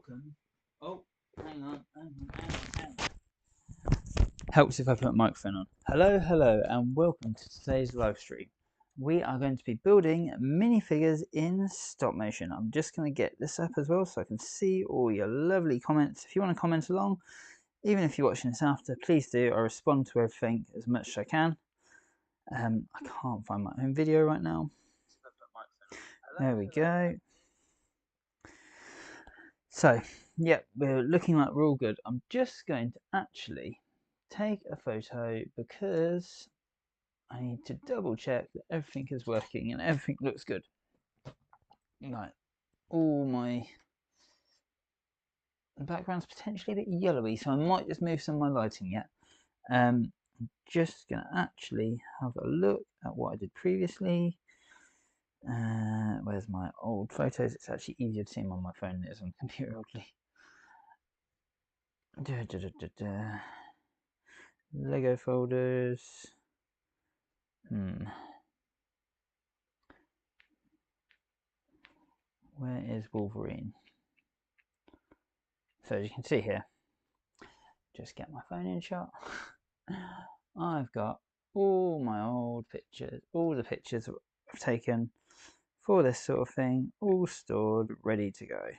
welcome. Oh, hang on. Helps if I put a microphone on. Hello, and welcome to today's live stream. We are going to be building minifigures in stop motion. I'm just going to get this up as well so I can see all your lovely comments. If you want to comment along, even if you're watching this after, please do. I respond to everything as much as I can. I can't find my own video right now. There we go. So, yeah, we're looking like we're all good. I'm just going to actually take a photo because I need to double check that everything is working and everything looks good. Right, the background's potentially a bit yellowy, so I might just move some of my lighting yet. I'm just going to actually have a look at what I did previously. Where's my old photos? It's actually easier to see them on my phone than it is on the computer, oddly. Lego folders. Where is Wolverine? So as you can see here, just get my phone in shot. I've got all my old pictures, all the pictures I've taken for this sort of thing, all stored, ready to go.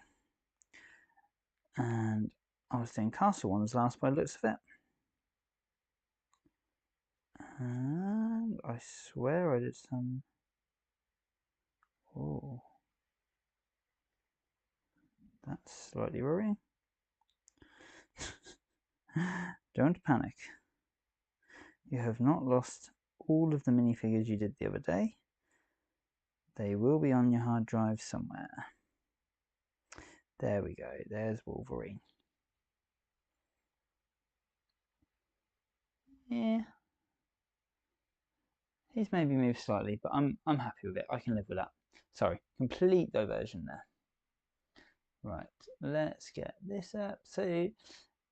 And I was doing castle ones last by the looks of it. And I swear I did some... Oh, that's slightly worrying. Don't panic. You have not lost all of the minifigures you did the other day. They will be on your hard drive somewhere. There we go. There's Wolverine. Yeah. He's maybe moved slightly, but I'm happy with it. I can live with that. Sorry, complete diversion there. Right, let's get this up. So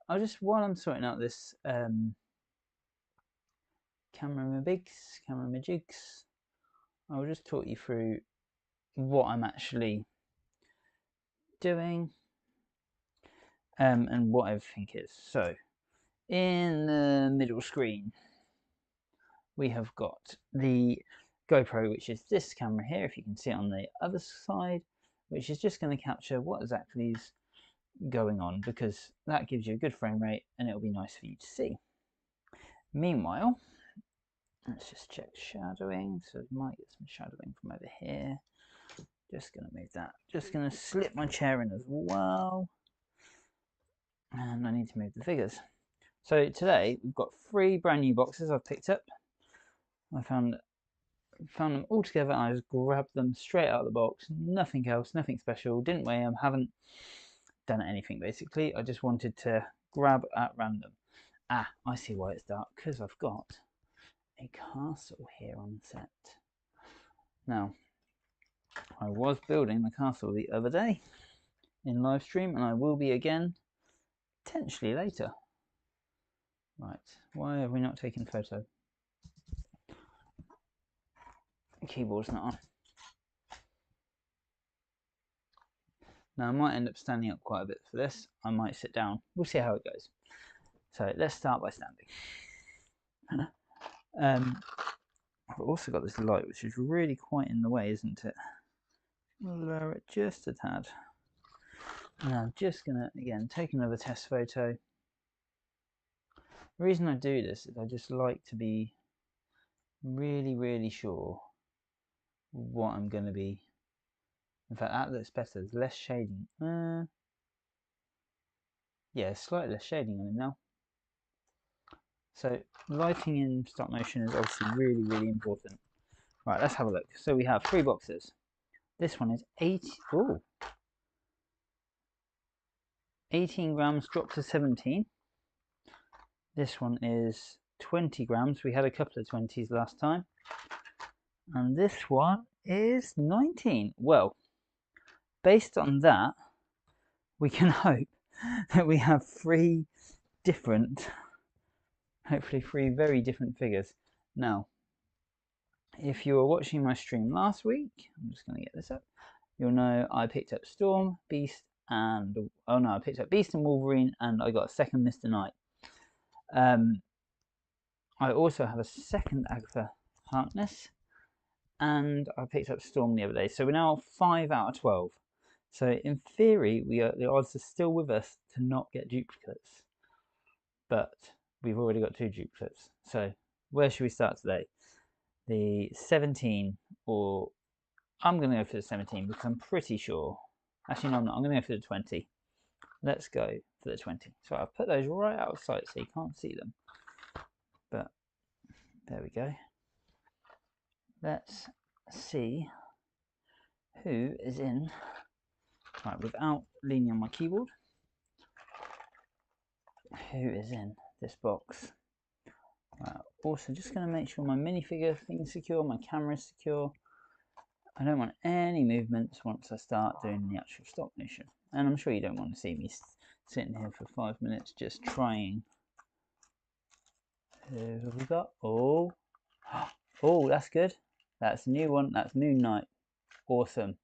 I'll just, while I'm sorting out this camera majigs, I'll just talk you through what I'm actually doing and what everything is. So in the middle screen we have got the GoPro, which is this camera here, if you can see it on the other side, which is just going to capture what exactly is going on, because that gives you a good frame rate and it'll be nice for you to see. Meanwhile, let's just check shadowing. So we might get some shadowing from over here. Just going to move that. Just going to slip my chair in as well. And I need to move the figures. So today we've got 3 brand new boxes I've picked up. I found them all together and I just grabbed them straight out of the box. Nothing else, nothing special. Didn't weigh them, haven't done anything basically. I just wanted to grab at random. Ah, I see why it's dark, because I've got a castle here on set. Now, I was building the castle the other day in live stream, and I will be again potentially later. Right, why have we not taken a photo? The keyboard's not on. Now I might end up standing up quite a bit for this. I might sit down. We'll see how it goes. So let's start by standing. I've also got this light, which is really quite in the way, isn't it? Lower it just a tad. And I'm just going to, again, take another test photo. The reason I do this is I just like to be really sure what I'm going to be. In fact, that looks better. There's less shading. Yeah, slightly less shading on it now. So lighting in stop motion is obviously really important. Right, let's have a look. So we have 3 boxes. This one is 18 grams dropped to 17. This one is 20 grams. We had a couple of 20s last time. And this one is 19. Well, based on that, we can hope that we have 3 different, hopefully 3 very different figures. Now, if you were watching my stream last week, I'm just going to get this up, you'll know I picked up Storm, Beast and oh no, I picked up Beast and Wolverine, and I got a second Mr. Knight. I also have a second Agatha Harkness, and I picked up Storm the other day. So we're now 5 out of 12. So in theory, the odds are still with us to not get duplicates, but we've already got 2 duplicates. So where should we start today? The 17, or I'm going to go for the 17 because I'm pretty sure. Actually, no, I'm not. I'm going to go for the 20. Let's go for the 20. So I've put those right out of sight so you can't see them. But there we go. Let's see who is in. Right, without leaning on my keyboard, who is in this box? Right, also, just going to make sure my minifigure thing is secure, my camera is secure. I don't want any movements once I start doing the actual stop motion. And I'm sure you don't want to see me sitting here for 5 minutes just trying. Who have we got? Oh, oh, that's good. That's a new one. That's Moon Knight. Awesome.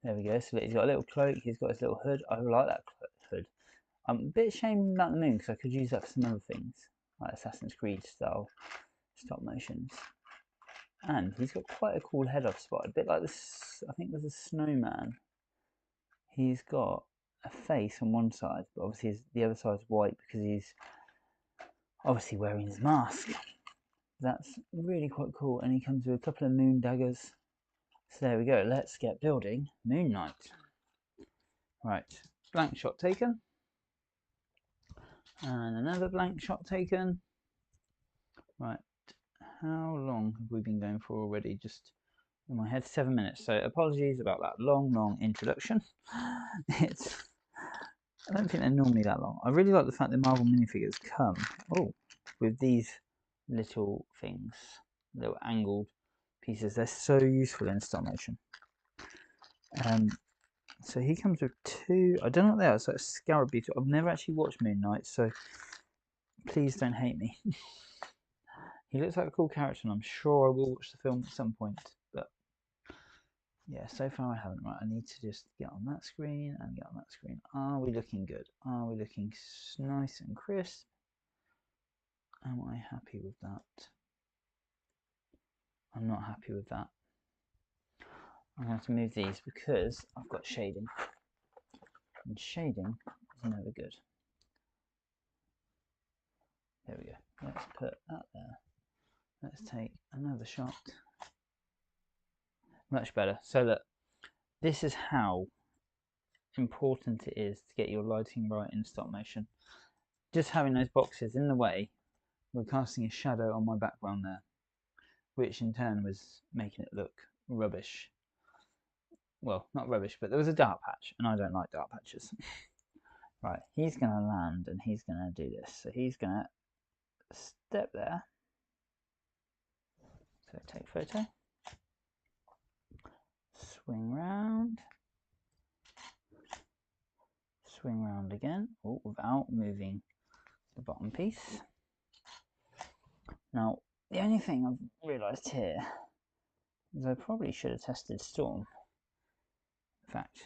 There we go. So he's got a little cloak. He's got his little hood. I like that hood. I'm a bit ashamed about the moon because I could use that for some other things, like Assassin's Creed style stop motions. And he's got quite a cool head I've spotted. A bit like this, I think there's a snowman. He's got a face on one side, but obviously the other side's white because he's obviously wearing his mask. That's really quite cool. And he comes with a couple of moon daggers. So there we go. Let's get building Moon Knight. Right, blank shot taken. And another blank shot taken. Right, how long have we been going for already? Just in my head, 7 minutes. So apologies about that long introduction. I don't think they're normally that long. I really like the fact that Marvel Minifigures come with these little things, little angled pieces. They're so useful in stop motion. So he comes with 2. I don't know what they are. It's like a scarab beetle. I've never actually watched Moon Knight, so please don't hate me. He looks like a cool character, and I'm sure I will watch the film at some point. But yeah, so far I haven't. Right, I need to just get on that screen and get on that screen. Are we looking good? Are we looking nice and crisp? Am I happy with that? I'm not happy with that. I'm going to have to move these because I've got shading. And shading is never good. There we go. Let's put that there. Let's take another shot. Much better. So that this is how important it is to get your lighting right in stop motion. Just having those boxes in the way, we're casting a shadow on my background there, which in turn was making it look rubbish. Well, not rubbish, but there was a dark patch, and I don't like dark patches. Right, he's going to land, and he's going to do this. So he's going to step there. So take photo. Swing round. Swing round again, without moving the bottom piece. Now, the only thing I've realised here is I probably should have tested Storm. In fact,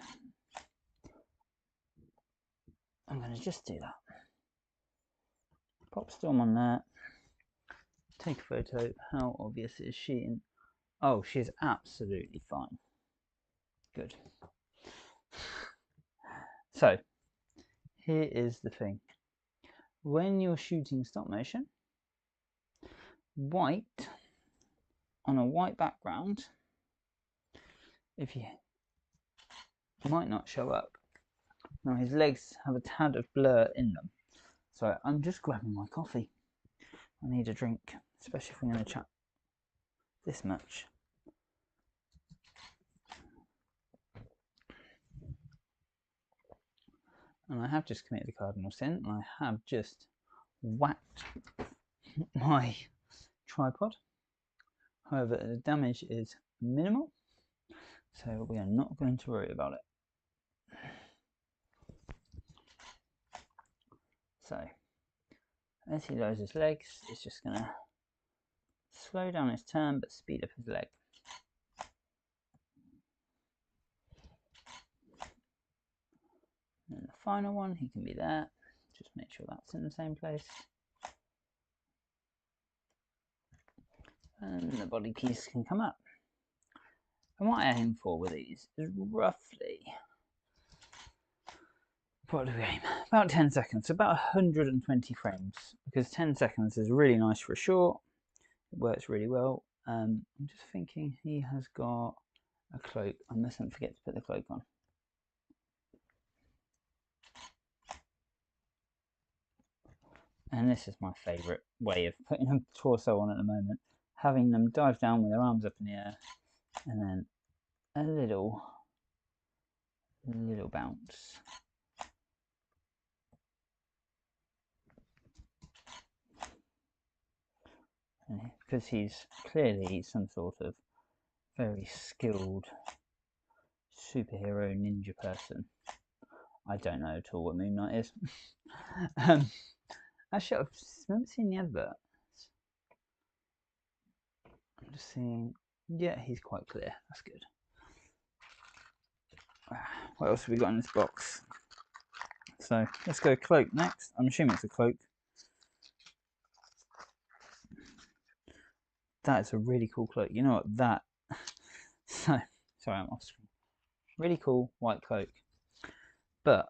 I'm going to just do that. Pop Storm on there. Take a photo. How obvious is she? Oh, she's absolutely fine. Good. So, here is the thing. When you're shooting stop motion, white on a white background, if you might not show up. Now his legs have a tad of blur in them. So I'm just grabbing my coffee. I need a drink, especially if I'm going to chat this much. And I have just committed a cardinal sin, and I have just whacked my tripod. However, the damage is minimal, so we are not going to worry about it. So, as he lowers his legs, it's just going to slow down his turn, but speed up his leg. final one, he can be there. Just make sure that's in the same place. And the body piece can come up. And what I aim for with these is roughly, what do we aim? About 10 seconds, so about 120 frames, because 10 seconds is really nice for a short. It works really well. I'm just thinking he has got a cloak. I mustn't forget to put the cloak on. And this is my favourite way of putting a torso on at the moment. Having them dive down with their arms up in the air, and then a little bounce. And because he's clearly some sort of very skilled superhero ninja person. I don't know at all what Moon Knight is. Actually, I've never seen the advert. I'm just seeing. Yeah, he's quite clear. That's good. What else have we got in this box? So let's go cloak next. I'm assuming it's a cloak. That is a really cool cloak. You know what? That. So sorry, I'm off screen. Really cool white cloak. But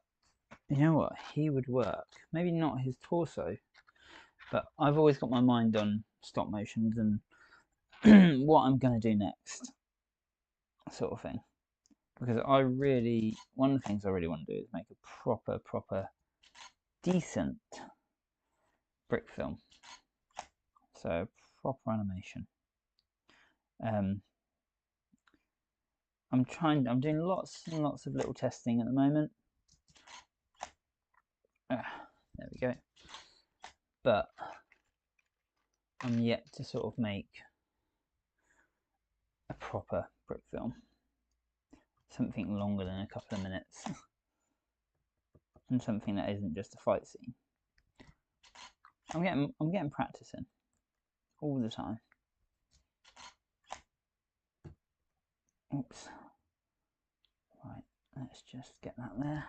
you know what? He would work. Maybe not his torso, but I've always got my mind on stop motions and what I'm going to do next, sort of thing. Because one of the things I really want to do is make a proper, decent brick film. So proper animation. I'm doing lots and lots of little testing at the moment. There we go. But I'm yet to sort of make a proper brick film. Something longer than a couple of minutes. And something that isn't just a fight scene. I'm getting practice in all the time. Oops. Right, let's just get that there.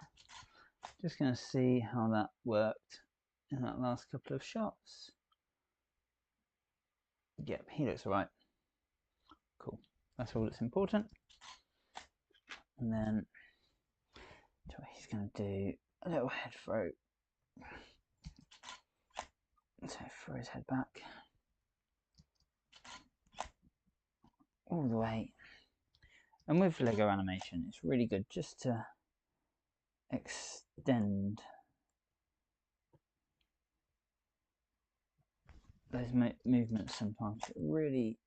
Just going to see how that worked in that last couple of shots. Yep, he looks alright. Cool. That's all that's important. And then so he's going to do a little head throw. So throw his head back all the way. And with Lego animation, it's really good just to extend those movements sometimes. It really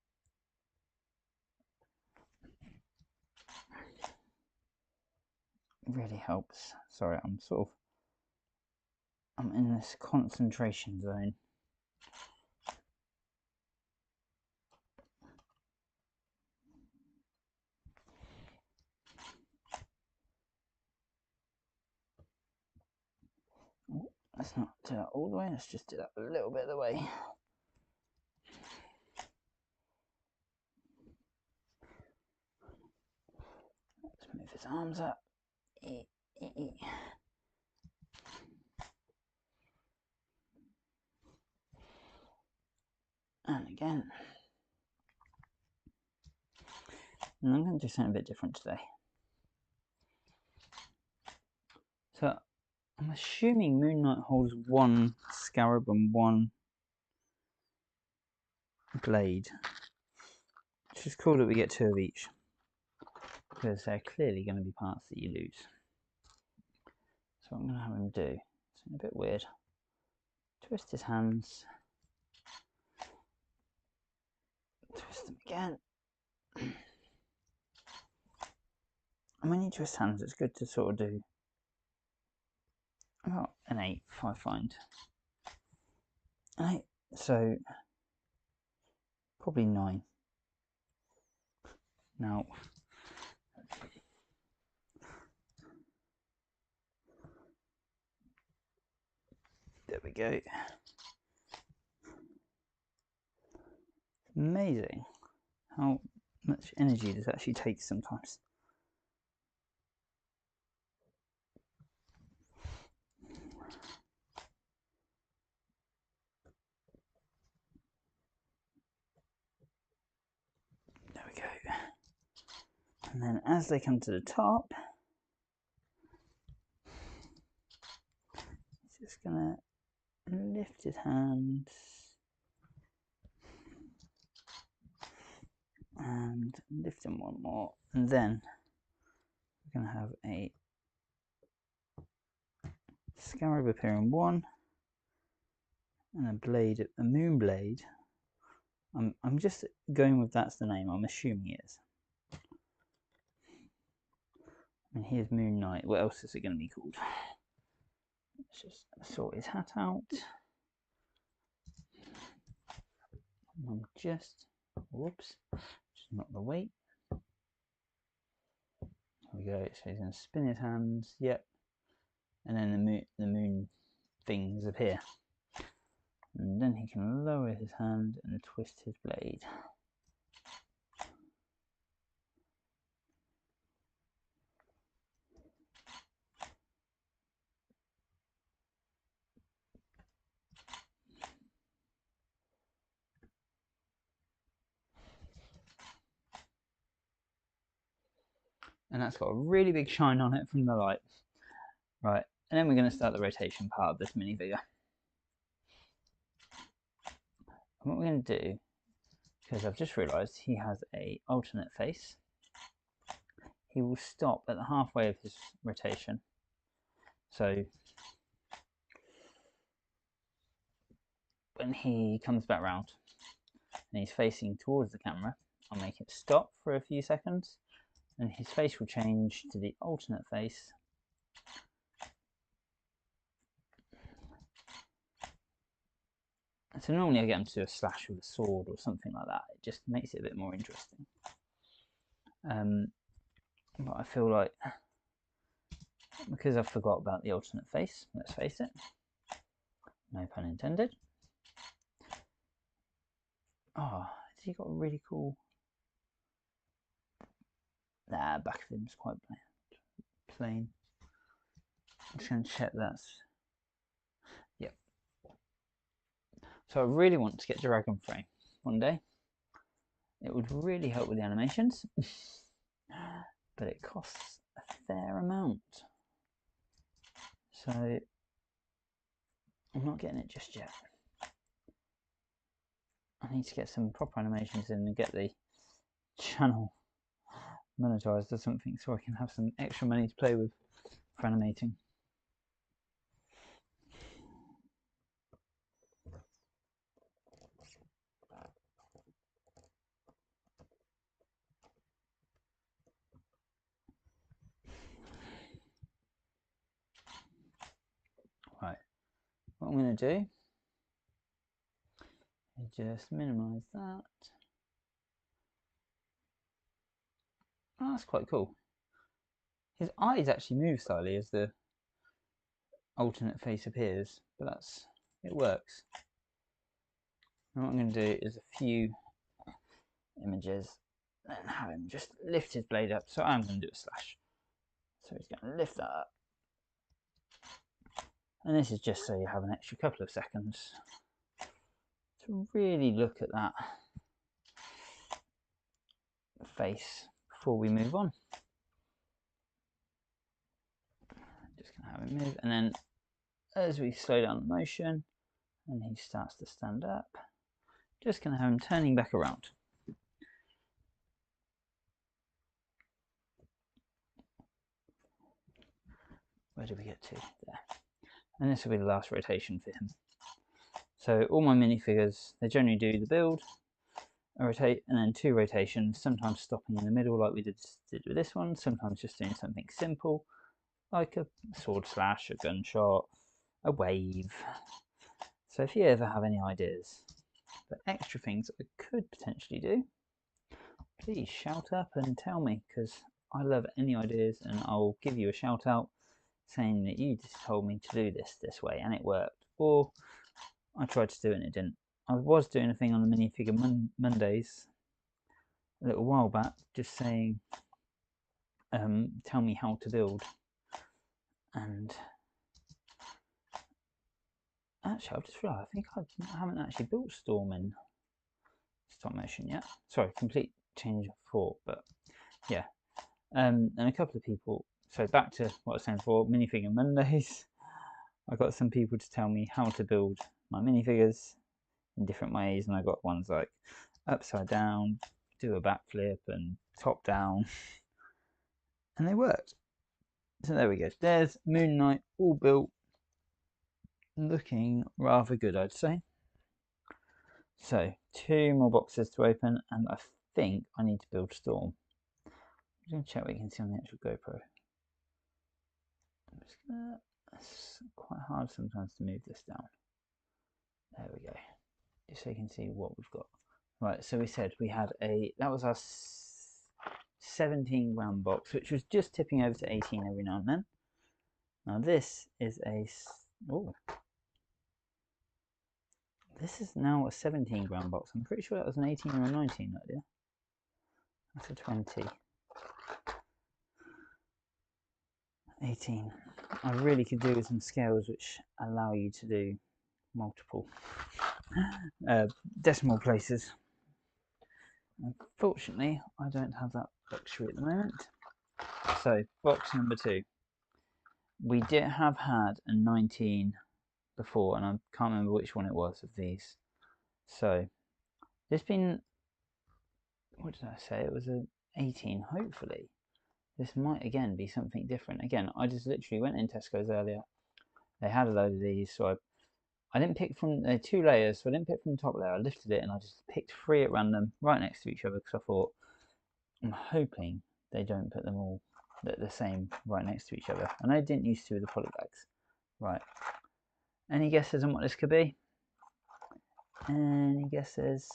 helps. Sorry, I'm in this concentration zone. Let's not do that all the way, let's just do that a little bit of the way. Let's move his arms up. And again. And I'm going to do something a bit different today. So I'm assuming Moon Knight holds one scarab and one blade. Which is cool that we get two of each. Because they're clearly going to be parts that you lose. So what I'm going to have him do, it's a bit weird. Twist his hands. Twist them again. And when you twist hands, it's good to sort of do about an 8 if I find. 8, so probably 9. Now, there we go. Amazing how much energy this actually takes sometimes. And then as they come to the top, he's just gonna lift his hands and lift him one more, and then we're gonna have a scarab appear in one, and a blade, a moon blade. I'm just going with that's the name. I'm assuming it is. And here's Moon Knight. What else is it going to be called? Let's just sort his hat out. I'm just, whoops, just not the weight. There we go. So he's going to spin his hands. Yep. And then the moon things appear. And then he can lower his hand and twist his blade. And that's got a really big shine on it from the light. Right, and then we're going to start the rotation part of this minifigure. And what we're going to do, because I've just realised he has a alternate face, he will stop at the halfway of his rotation. So when he comes back round and he's facing towards the camera, I'll make it stop for a few seconds, and his face will change to the alternate face. So normally I get him to do a slash with a sword or something like that. It just makes it a bit more interesting. But I feel like, because I forgot about the alternate face, let's face it, no pun intended. Oh, has he got a really cool... Nah, back of him's quite plain. I'm just going to check that's... Yep. So I really want to get Dragon Frame one day. It would really help with the animations. But it costs a fair amount. So I'm not getting it just yet. I need to get some proper animations in and get the channel monetized or something so I can have some extra money to play with for animating. Right, what I'm going to do is just minimize that. Oh, that's quite cool. His eyes actually move slightly as the alternate face appears, but it works. And what I'm going to do is a few images and have him just lift his blade up. So I'm going to do a slash. So he's going to lift that up. And this is just so you have an extra couple of seconds to really look at that face before we move on. Just going to have him move, and then as we slow down the motion and he starts to stand up, just going to have him turning back around. Where did we get to? There. And this will be the last rotation for him. So all my minifigures, they generally do the build, a rotate, and then 2 rotations, sometimes stopping in the middle like we did with this one, sometimes just doing something simple, like a sword slash, a gunshot, a wave. So if you ever have any ideas for extra things I could potentially do, please shout up and tell me, because I love any ideas and I'll give you a shout out saying that you just told me to do this way and it worked, or I tried to do it and it didn't. I was doing a thing on the Minifigure Mondays a little while back, just saying tell me how to build, and actually I've just realised I think I haven't actually built Storm in stop motion yet. Sorry, complete change of thought, but yeah, And a couple of people, so back to what I was saying before, Minifigure Mondays. I got some people to tell me how to build my minifigures in different ways, and I got ones like upside down, do a backflip, and top down, and they worked. So there we go. There's Moon Knight all built, looking rather good, I'd say. So 2 more boxes to open, and I think I need to build Storm. I'm going to check what you can see on the actual GoPro. I'm just gonna, it's quite hard sometimes to move this down. There we go. Just so you can see what we've got. Right, so we said we had that was our 17 gram box, which was just tipping over to 18 every now and then. Now this is this is now a 17 gram box. I'm pretty sure that was an 18 or a 19 idea. That's a 20. 18. I really could do with some scales which allow you to do multiple decimal places. Unfortunately, I don't have that luxury at the moment. So, box number 2. We did have had a 19 before, and I can't remember which one it was of these. So, this been, what did I say? It was an 18, hopefully. This might again be something different. Again, I just literally went in Tesco's earlier. They had a load of these, so I didn't pick from, 2 layers, so I didn't pick from the top layer. I lifted it and I just picked 3 at random right next to each other because I thought, I'm hoping they don't put them all the same right next to each other. And I didn't used to with the poly bags. Right. Any guesses on what this could be? Any guesses?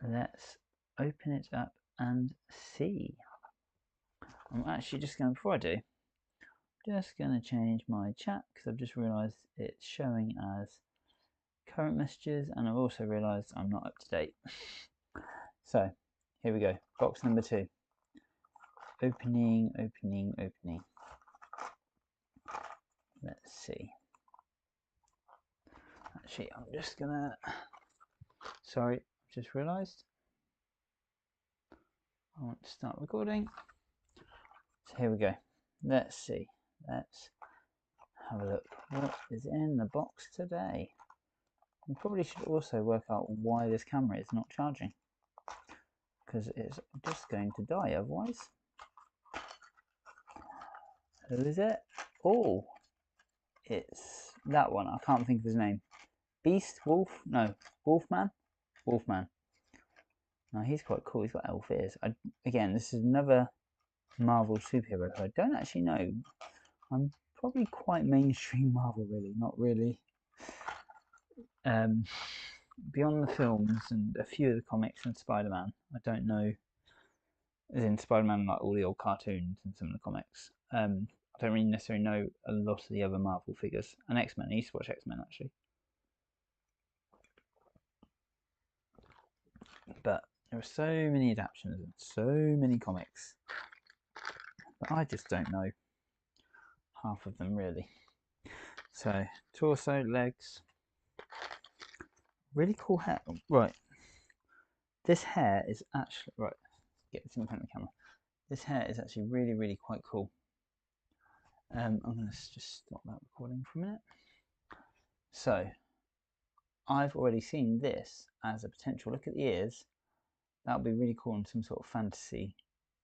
Let's open it up and see. I'm actually just going, before I do, just going to change my chat because I've just realised it's showing as current messages, and I've also realised I'm not up to date. So here we go, box number 2. Opening. Let's see. Actually, I'm just gonna, sorry, just realised I want to start recording. So here we go. Let's see. Let's have a look. What is in the box today? We probably should also work out why this camera is not charging, because it's just going to die otherwise. Who is it? Oh, it's that one. I can't think of his name. Beast? Wolf? No. Wolfman? Wolfman. Now he's quite cool. He's got elf ears. Again, this is another Marvel superhero who I don't actually know. I'm probably quite mainstream Marvel, really. Not really. Beyond the films and a few of the comics and Spider-Man, I don't know. As in Spider-Man, like all the old cartoons and some of the comics. I don't really necessarily know a lot of the other Marvel figures. And X-Men. I used to watch X-Men actually. But there are so many adaptations and so many comics that I just don't know half of them really. So torso, legs, really cool hair. Right, this hair is actually, right, get this in front of the camera. This hair is actually really quite cool. I'm going to just stop that recording for a minute. So I've already seen this as a potential. Look at the ears. That would be really cool in some sort of fantasy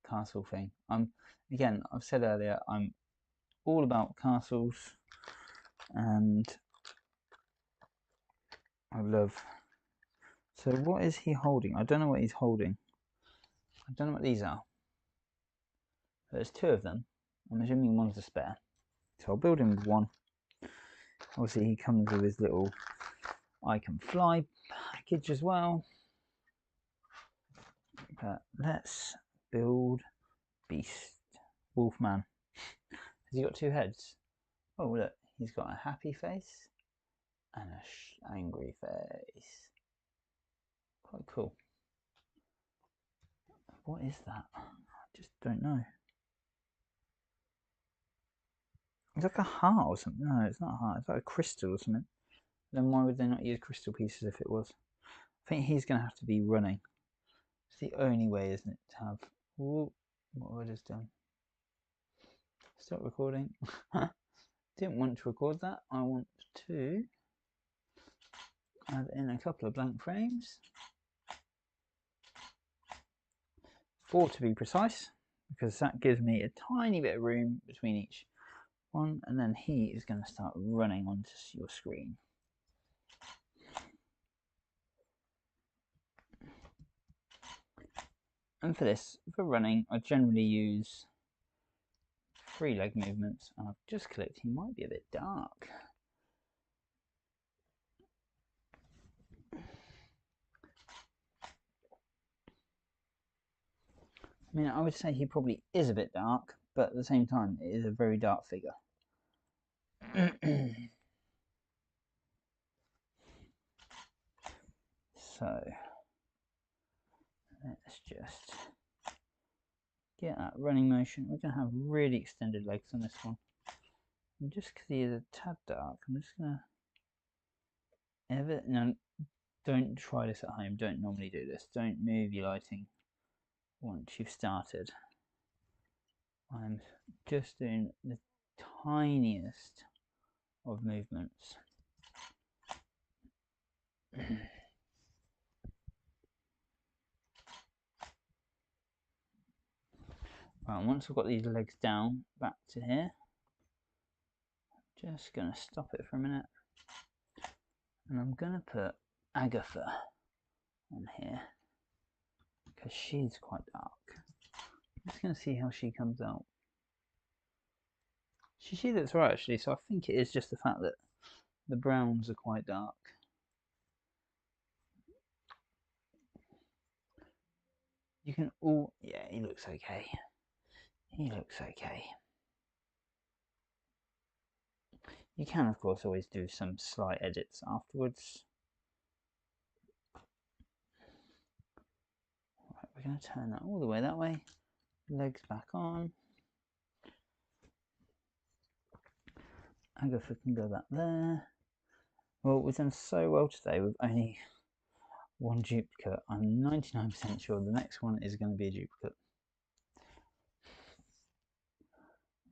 castle thing. Again, I've said earlier, I'm all about castles, and I love. So what is he holding? I don't know what he's holding. I don't know what these are. There's 2 of them. I'm assuming one's a spare. So I'll build him with 1. Obviously he comes with his little I Can Fly package as well. But let's build Beast. Wolfman. Has he got 2 heads? Oh look, he's got a happy face and an angry face. Quite cool. What is that? I just don't know. It's like a heart or something. No, it's not a heart. It's like a crystal or something. Then why would they not use crystal pieces if it was? I think he's going to have to be running. It's the only way, isn't it, to have... Ooh, what have I just done? Stop recording. Didn't want to record that. I want to add in a couple of blank frames. 4 to be precise, because that gives me a tiny bit of room between each one, and then he is going to start running onto your screen. And for this, for running, I generally use 3 leg movements, and I've just clicked, he might be a bit dark. I mean, I would say he probably is a bit dark, but at the same time, it is a very dark figure. So, let's just get that running motion. We're going to have really extended legs on this one. And just because he is a tad dark, I'm just going to... No, don't try this at home. Don't normally do this. Don't move your lighting once you've started. I'm just doing the tiniest of movements. Right, once I've got these legs down, back to here, just going to stop it for a minute. And I'm going to put Agatha on here, because she's quite dark. I'm just going to see how she comes out. She looks right, actually, so I think it is just the fact that the browns are quite dark. You can all... Yeah, he looks okay. He looks okay. You can, of course, always do some slight edits afterwards. Right, we're going to turn that all the way that way. Legs back on. Agatha can go back there. Well, we've done so well today with only one duplicate. I'm 99% sure the next one is going to be a duplicate.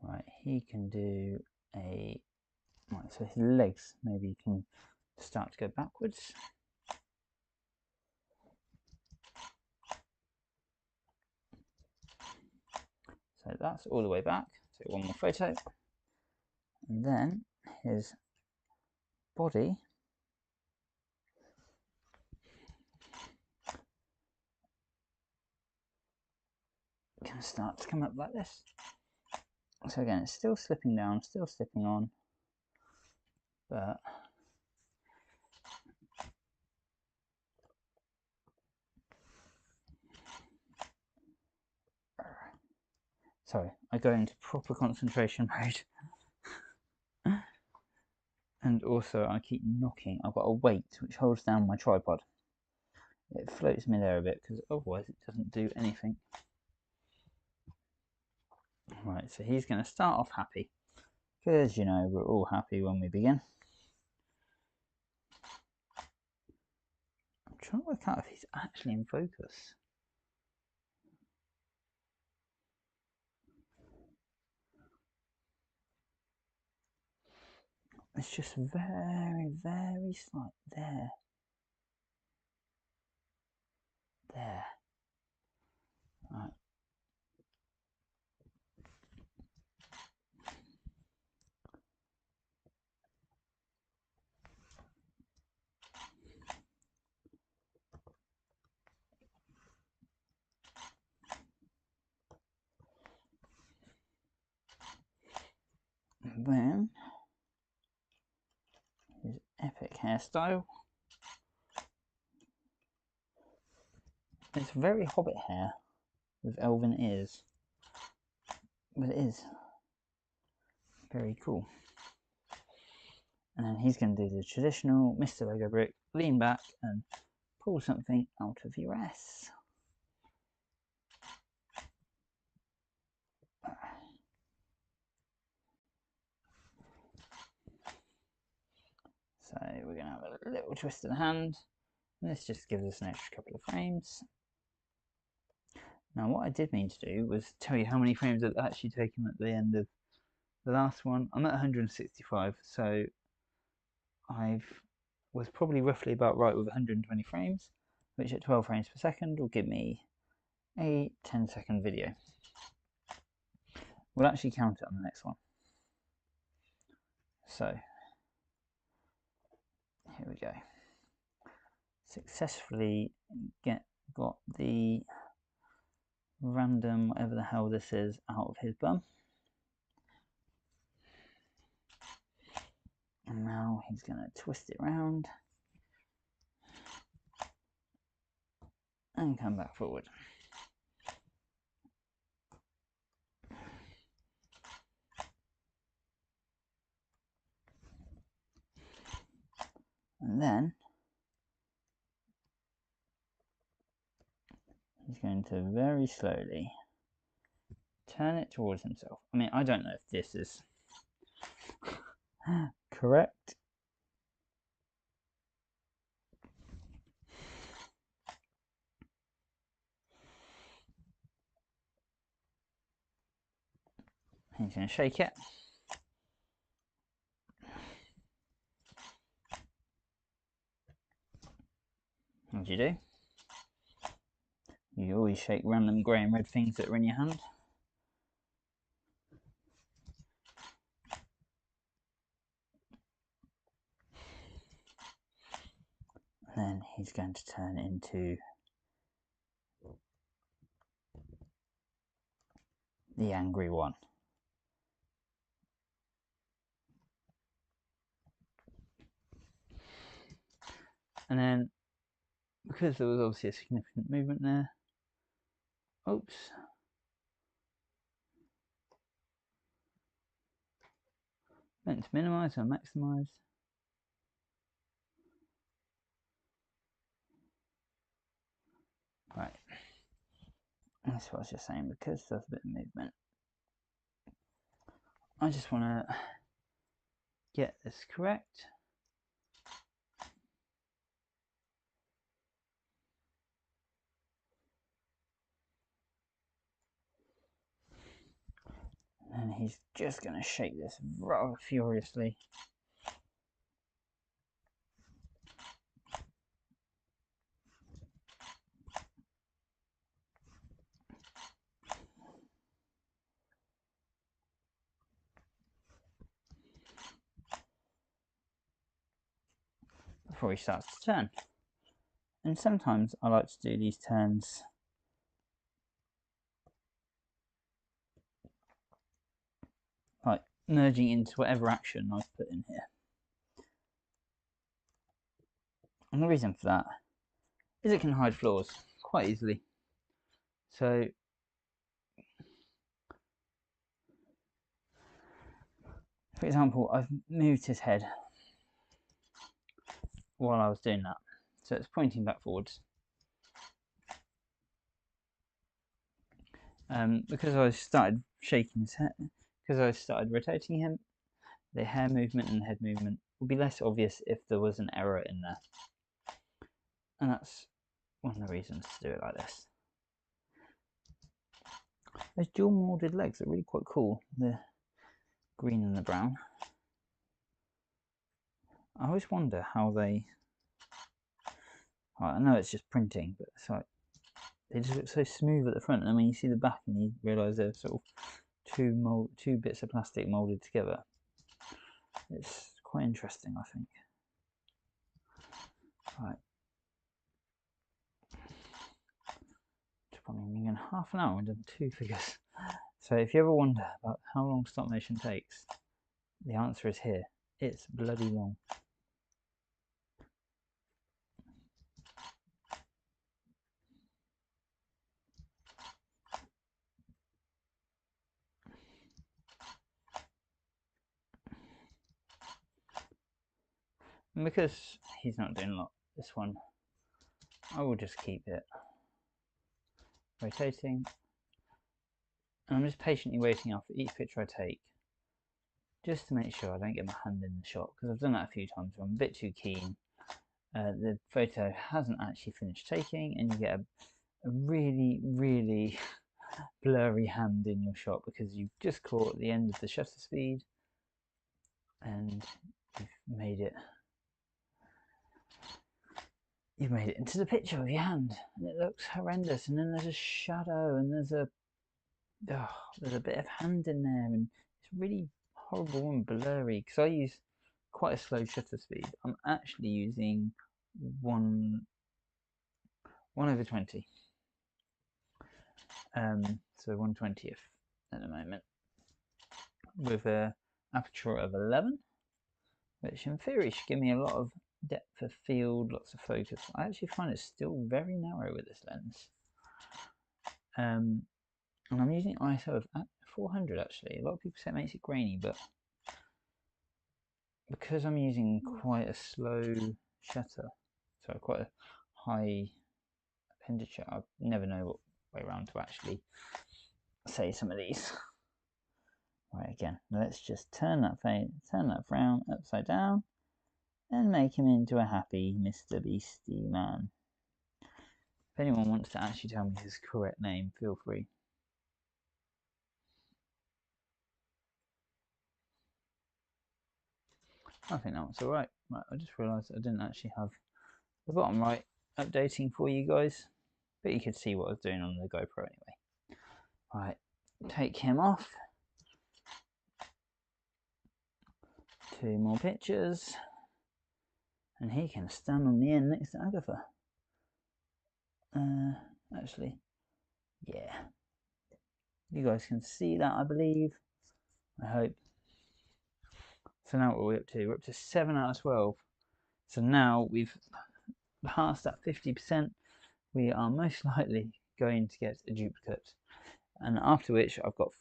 Right, he can do a... Right, so his legs maybe can start to go backwards. So that's all the way back. So one more photo. And then his body can start to come up like this. So again, it's still slipping down, still slipping on, but sorry, I go into proper concentration mode. And also I keep knocking. I've got a weight which holds down my tripod. It floats me there a bit because otherwise it doesn't do anything. Right, so he's going to start off happy, because you know we're all happy when we begin. I'm trying to work out if he's actually in focus. It's just very, very slight. There. There. Right. And then his epic hairstyle. It's very Hobbit hair with elven ears, but it is very cool. And then he's going to do the traditional Mr. Lego Brick, lean back and pull something out of your ass. So we're going to have a little twist of the hand. And this just gives us an extra couple of frames. Now what I did mean to do was tell you how many frames I've actually taken at the end of the last one. I'm at 165, so I was probably roughly about right with 120 frames, which at 12 frames per second will give me a 10-second video. We'll actually count it on the next one. So here we go. Successfully got the random whatever the hell this is out of his bum. And now he's going to twist it around and come back forward. And then he's going to very slowly turn it towards himself. I mean, I don't know if this is correct. He's going to shake it. What do you do? You always shake random grey and red things that are in your hand. And then he's going to turn into the angry one. And then, because there was obviously a significant movement there, oops. Meant to minimize or maximize. Right. That's what I was just saying, because there's a bit of movement. I just want to get this correct. And he's just going to shake this rather furiously. Before he starts to turn. And sometimes I like to do these turns like merging into whatever action I've put in here. And the reason for that is it can hide flaws quite easily. So for example, I've moved his head while I was doing that. So it's pointing back forwards. Because I started shaking his head, because I started rotating him, the hair movement and the head movement would be less obvious if there was an error in there. And that's one of the reasons to do it like this. Those dual moulded legs are really quite cool, the green and the brown. I always wonder how they, I know it's just printing, but it's like, they just look so smooth at the front, and when you see the back and you realise they're sort of two bits of plastic moulded together. It's quite interesting, I think. Right. It's probably been half an hour and done 2 figures. So if you ever wonder about how long stop motion takes, the answer is here. It's bloody long. And because he's not doing a lot, this one, I will just keep it rotating. And I'm just patiently waiting after each picture I take, just to make sure I don't get my hand in the shot, because I've done that a few times where I'm a bit too keen. The photo hasn't actually finished taking, and you get a really, really blurry hand in your shot because you've just caught the end of the shutter speed and you've made it into the picture of your hand, and it looks horrendous. And then there's a shadow, and there's a bit of hand in there, and it's really horrible and blurry. Because I use quite a slow shutter speed. I'm actually using 1/20, so 1/20th at the moment, with a aperture of 11, which in theory should give me a lot of depth of field, lots of focus. I actually find it still very narrow with this lens. And I'm using ISO of 400 actually. A lot of people say it makes it grainy, but because I'm using quite a slow shutter, so quite a high appenditure, I never know what way around to actually say some of these. Right, again, let's just turn that frown upside down and make him into a happy Mr. Beastie Man. If anyone wants to actually tell me his correct name, feel free. I think that one's alright. Right, I just realised I didn't actually have the bottom right updating for you guys, but you could see what I was doing on the GoPro anyway. Right, take him off. 2 more pictures. And he can stand on the end next to Agatha. Actually, yeah. You guys can see that, I believe. I hope. So now what are we up to? We're up to 7 out of 12. So now we've passed that 50%. We are most likely going to get a duplicate. And after which I've got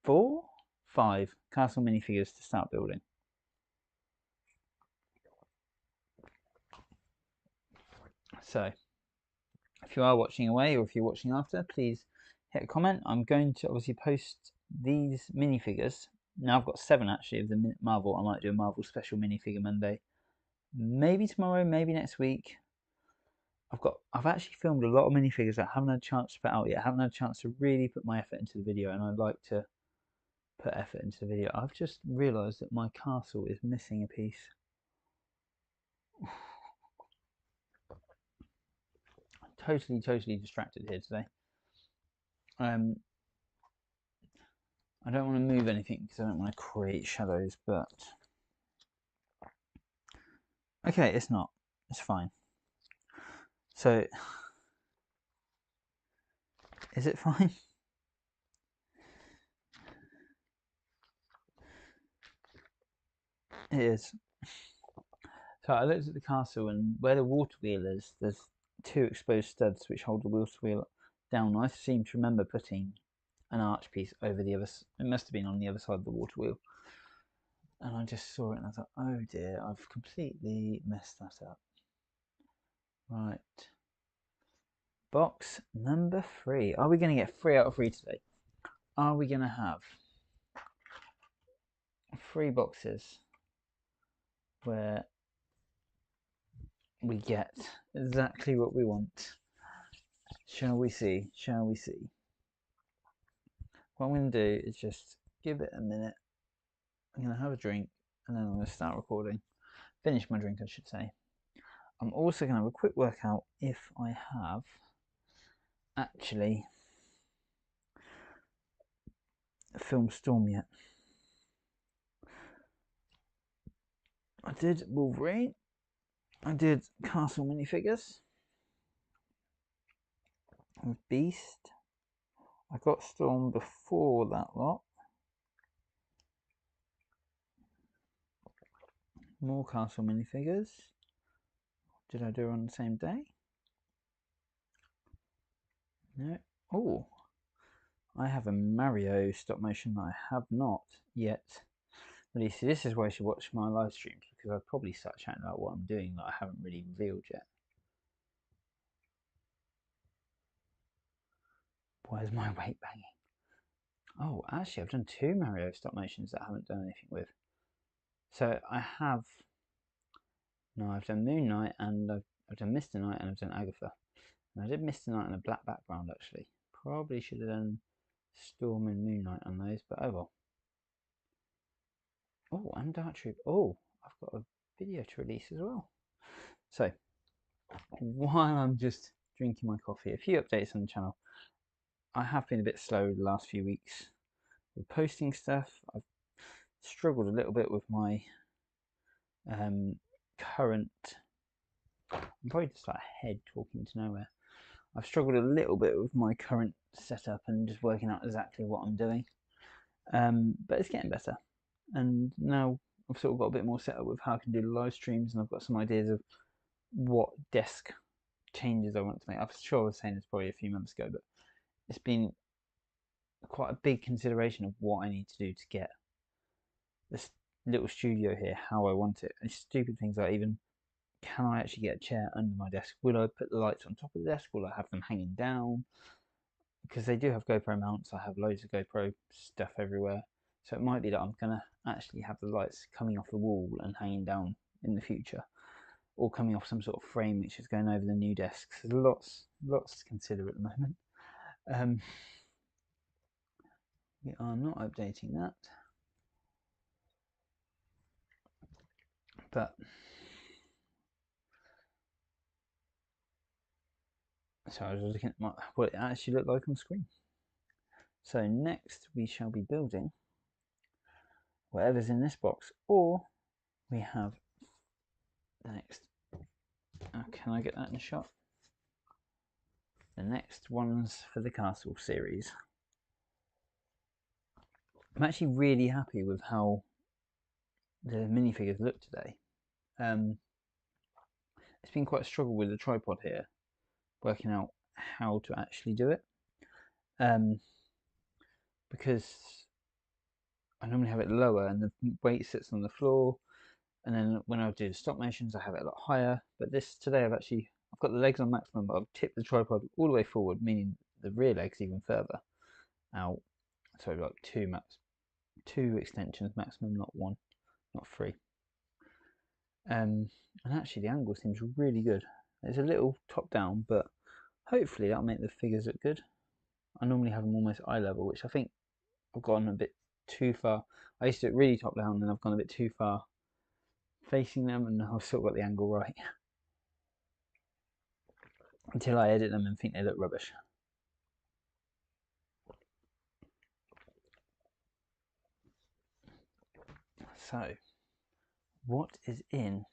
5 castle minifigures to start building. So if you are watching away or if you're watching after, please hit a comment. I'm going to obviously post these minifigures. Now I've got 7 actually of the Marvel. I might do a Marvel special minifigure Monday. Maybe tomorrow, maybe next week. I've actually filmed a lot of minifigures that I haven't had a chance to put out yet. I haven't had a chance to really put my effort into the video, and I'd like to put effort into the video. I've just realised that my castle is missing a piece. Totally distracted here today. I don't want to move anything because I don't want to create shadows, but okay, it's not. It's fine. So, is it fine? It is. So I looked at the castle, and where the water wheel is, there's 2 exposed studs which hold the water wheel down. I seem to remember putting an arch piece over the other. It must have been on the other side of the water wheel. And I just saw it and I thought, oh dear, I've completely messed that up. Right. Box number 3. Are we going to get 3 out of 3 today? Are we going to have 3 boxes where we get exactly what we want? Shall we see? Shall we see? What I'm going to do is just give it a minute. I'm going to have a drink and then I'm going to start recording. Finish my drink, I should say. I'm also going to have a quick workout if I have actually filmed Storm yet. I did Wolverine. I did Castle minifigures with Beast. I got Storm before that lot. More Castle minifigures. Did I do it on the same day? No. Oh, I have a Mario stop motion that I have not yet released. See, this is where you should watch my live streams because I'd probably start chatting about what I'm doing that I haven't really revealed yet. Why is my weight banging? Oh, actually, I've done 2 Mario stop motions that I haven't done anything with. So I have. No, I've done Moon Knight and I've done Mr. Knight and I've done Agatha. And I did miss the night on a black background actually. Probably should have done Storm and Moonlight on those, but oh well. Oh, and Dark Troop. Oh, I've got a video to release as well. So, while I'm just drinking my coffee, a few updates on the channel. I have been a bit slow the last few weeks with posting stuff. I've struggled a little bit with my current... I'm probably just like a head talking to nowhere. I've struggled a little bit with my current setup and just working out exactly what I'm doing. But it's getting better. And now I've sort of got a bit more set up with how I can do the live streams, and I've got some ideas of what desk changes I want to make. I'm sure I was saying this probably a few months ago, but it's been quite a big consideration of what I need to do to get this little studio here how I want it. And stupid things like, even, can I actually get a chair under my desk? Will I put the lights on top of the desk? Will I have them hanging down? Because they do have GoPro mounts. I have loads of GoPro stuff everywhere. So it might be that I'm going to actually have the lights coming off the wall and hanging down in the future, or coming off some sort of frame which is going over the new desks. There's lots to consider at the moment. We are not updating that, but so I was looking at what it actually looked like on screen. So next we shall be building whatever's in this box, or we have the next. Can I get that in a shot? The next one's for the Castle series. I'm actually really happy with how the minifigures look today. It's been quite a struggle with the tripod here, working out how to actually do it, because I normally have it lower and the weight sits on the floor, and then when I do the stop motions I have it a lot higher. But today I've got the legs on maximum, but I've tipped the tripod all the way forward, meaning the rear legs even further out. So I've got two extensions maximum, not one, not three. And actually the angle seems really good. It's a little top down, but hopefully that'll make the figures look good. I normally have them almost eye level, which I think I've gone a bit too far. I used to do it really top down, and I've gone a bit too far facing them, and I've sort of got the angle right until I edit them and think they look rubbish. So, what is in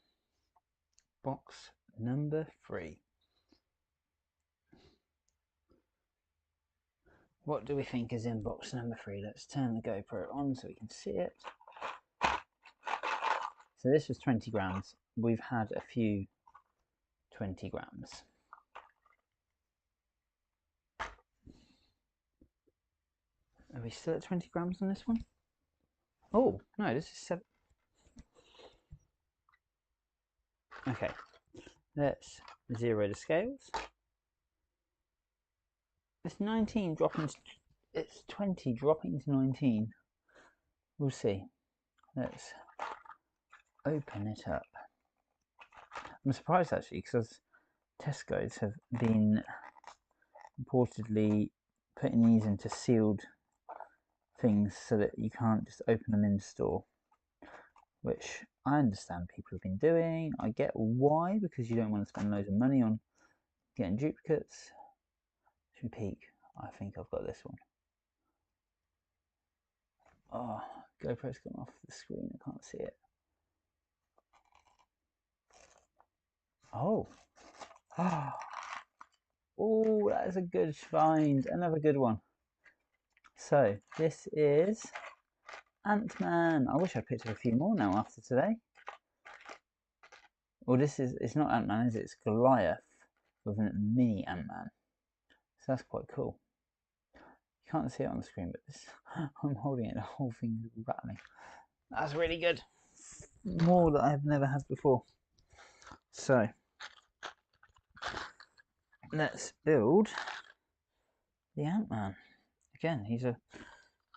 box number 3? What do we think is in box number 3? Let's turn the GoPro on so we can see it. So this was 20 grams. We've had a few 20 grams. Are we still at 20 grams on this one? Oh, no, this is 7. Okay, let's zero the scales. It's 19 dropping to, it's 20 dropping to 19. We'll see. Let's open it up. I'm surprised actually, because Tesco's have been reportedly putting these into sealed things so that you can't just open them in store, which I understand people have been doing. I get why, because you don't want to spend loads of money on getting duplicates. Should we peek? I think I've got this one. Oh, GoPro's gone off the screen, I can't see it. Oh. Oh, that is a good find. Another good one. So, this is Ant-Man. I wish I picked up a few more now after today. Well, it's not Ant-Man, is it? It's Goliath with a mini Ant-Man. So that's quite cool. You can't see it on the screen, but I'm holding it, the whole thing is rattling. That's really good. More that I've never had before. So, let's build the Ant-Man. Again, he's a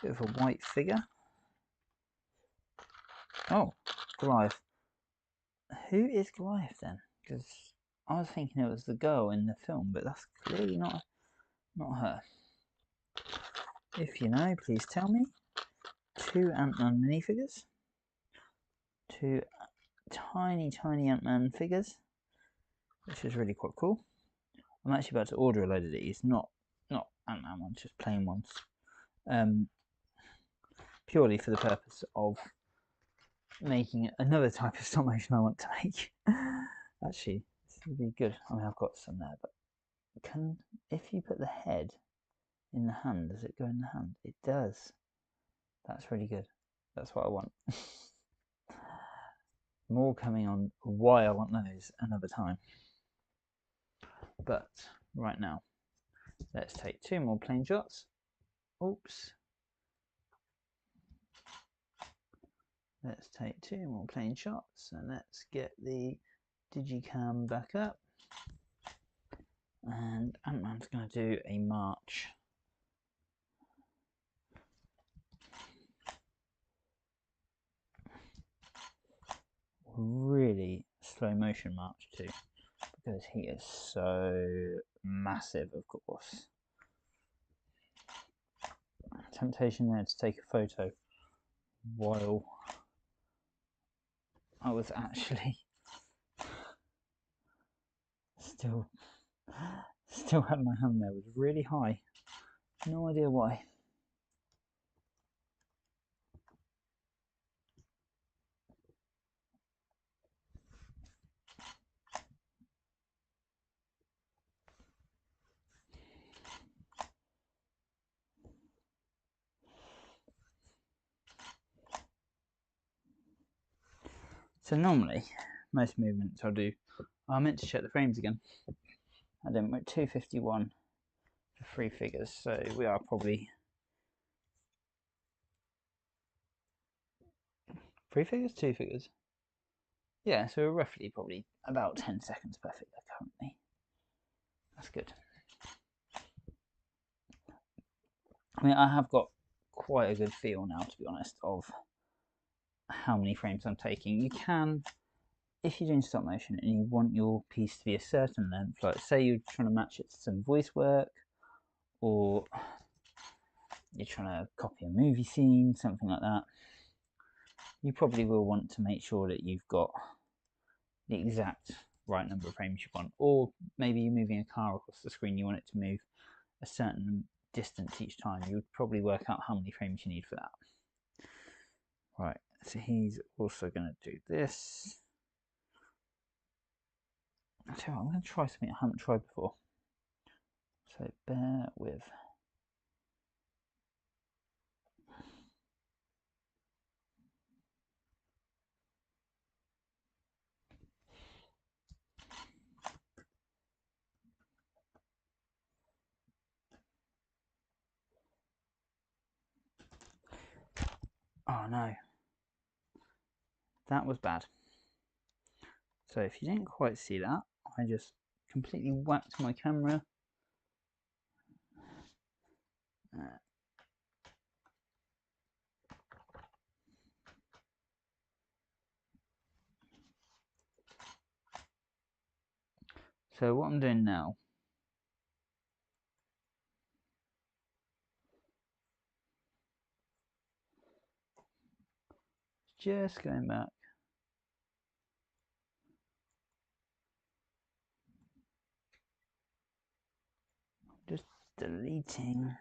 bit of a white figure. Oh, Goliath. Who is Goliath then? Because I was thinking it was the girl in the film, but that's clearly not her. If you know, please tell me. 2 Ant-Man minifigures. 2 tiny Ant-Man figures, which is really quite cool. I'm actually about to order a load of these, not Ant-Man ones, just plain ones, purely for the purpose of making another type of stop motion I want to make. Actually, this would be good. I mean, I've got some there, but if you put the head in the hand, does it go in the hand? It does. That's really good. That's what I want. More coming on why I want those another time. But right now, let's take 2 more plain shots. Oops. Let's take 2 more plain shots and let's get the digicam back up. And Ant-Man's going to do a march. Really slow motion march too, because he is so massive, of course. Temptation there to take a photo while I was actually still had my hand there. It was really high. No idea why. So normally, most movements I'll do. I meant to check the frames again. I didn't. We're at 251 for 3 figures, so we are probably 3 figures, 2 figures. Yeah, so we're roughly probably about 10 seconds per figure currently. That's good. I mean, I have got quite a good feel now, to be honest, of how many frames I'm taking. You can, if you're doing stop motion and you want your piece to be a certain length, like say you're trying to match it to some voice work, or you're trying to copy a movie scene, something like that, you probably will want to make sure that you've got the exact right number of frames you want. Or maybe you're moving a car across the screen, you want it to move a certain distance each time. You would probably work out how many frames you need for that. Right, so he's also going to do this. I'll tell you what, I'm going to try something I haven't tried before. So bear with. Oh no, that was bad. So if you didn't quite see that, I just completely whacked my camera. So what I'm doing now, just going back. Just deleting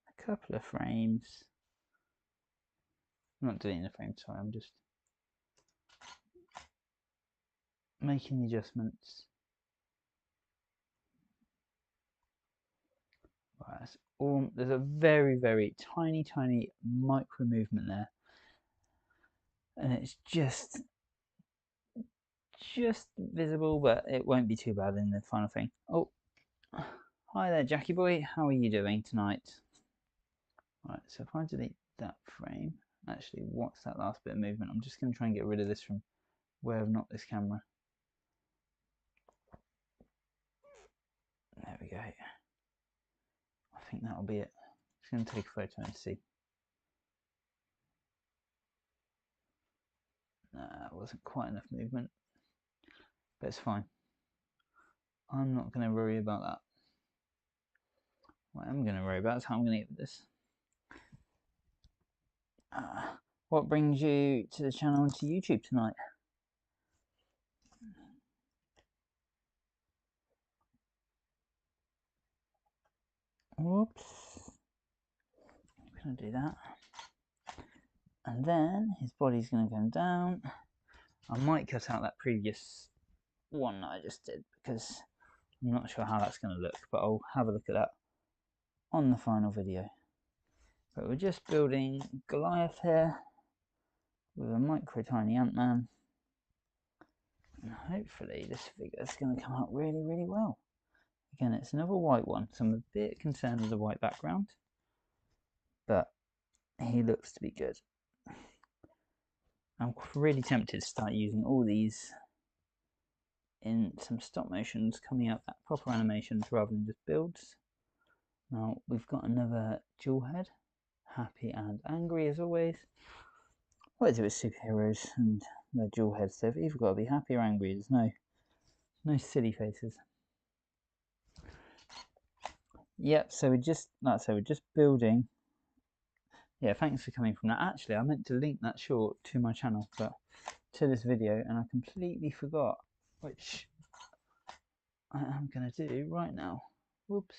a couple of frames. I'm not deleting the frame, sorry, I'm just making the adjustments. Right, that's all, there's a very, very tiny micro movement there. And it's just visible, but it won't be too bad in the final thing. Oh, hi there, Jackie boy. How are you doing tonight? Right, so if I delete that frame, actually, what's that last bit of movement? I'm just going to try and get rid of this from where I've knocked this camera. There we go. I think that'll be it. Just going to take a photo and see. Nah, it wasn't quite enough movement, but it's fine. I'm not going to worry about that. What I'm going to worry about is how I'm going to get this. What brings you to the channel and to YouTube tonight? Whoops. I'm going to do that. And then his body's going to come down. I might cut out that previous one that I just did because I'm not sure how that's going to look, but I'll have a look at that on the final video. But we're just building Goliath here with a micro tiny Ant-Man. And hopefully this figure is going to come out really, really well. Again, it's another white one, so I'm a bit concerned with the white background, but he looks to be good. I'm really tempted to start using all these in some stop motions, coming up at proper animations rather than just builds. Now we've got another dual head, happy and angry as always. What is it with superheroes and their dual heads? They've either got to be happy or angry. There's no silly faces. Yep. So we're just building. Yeah. Thanks for coming from that. Actually, I meant to link that short to my channel, but to this video, and I completely forgot, which I am going to do right now. Whoops.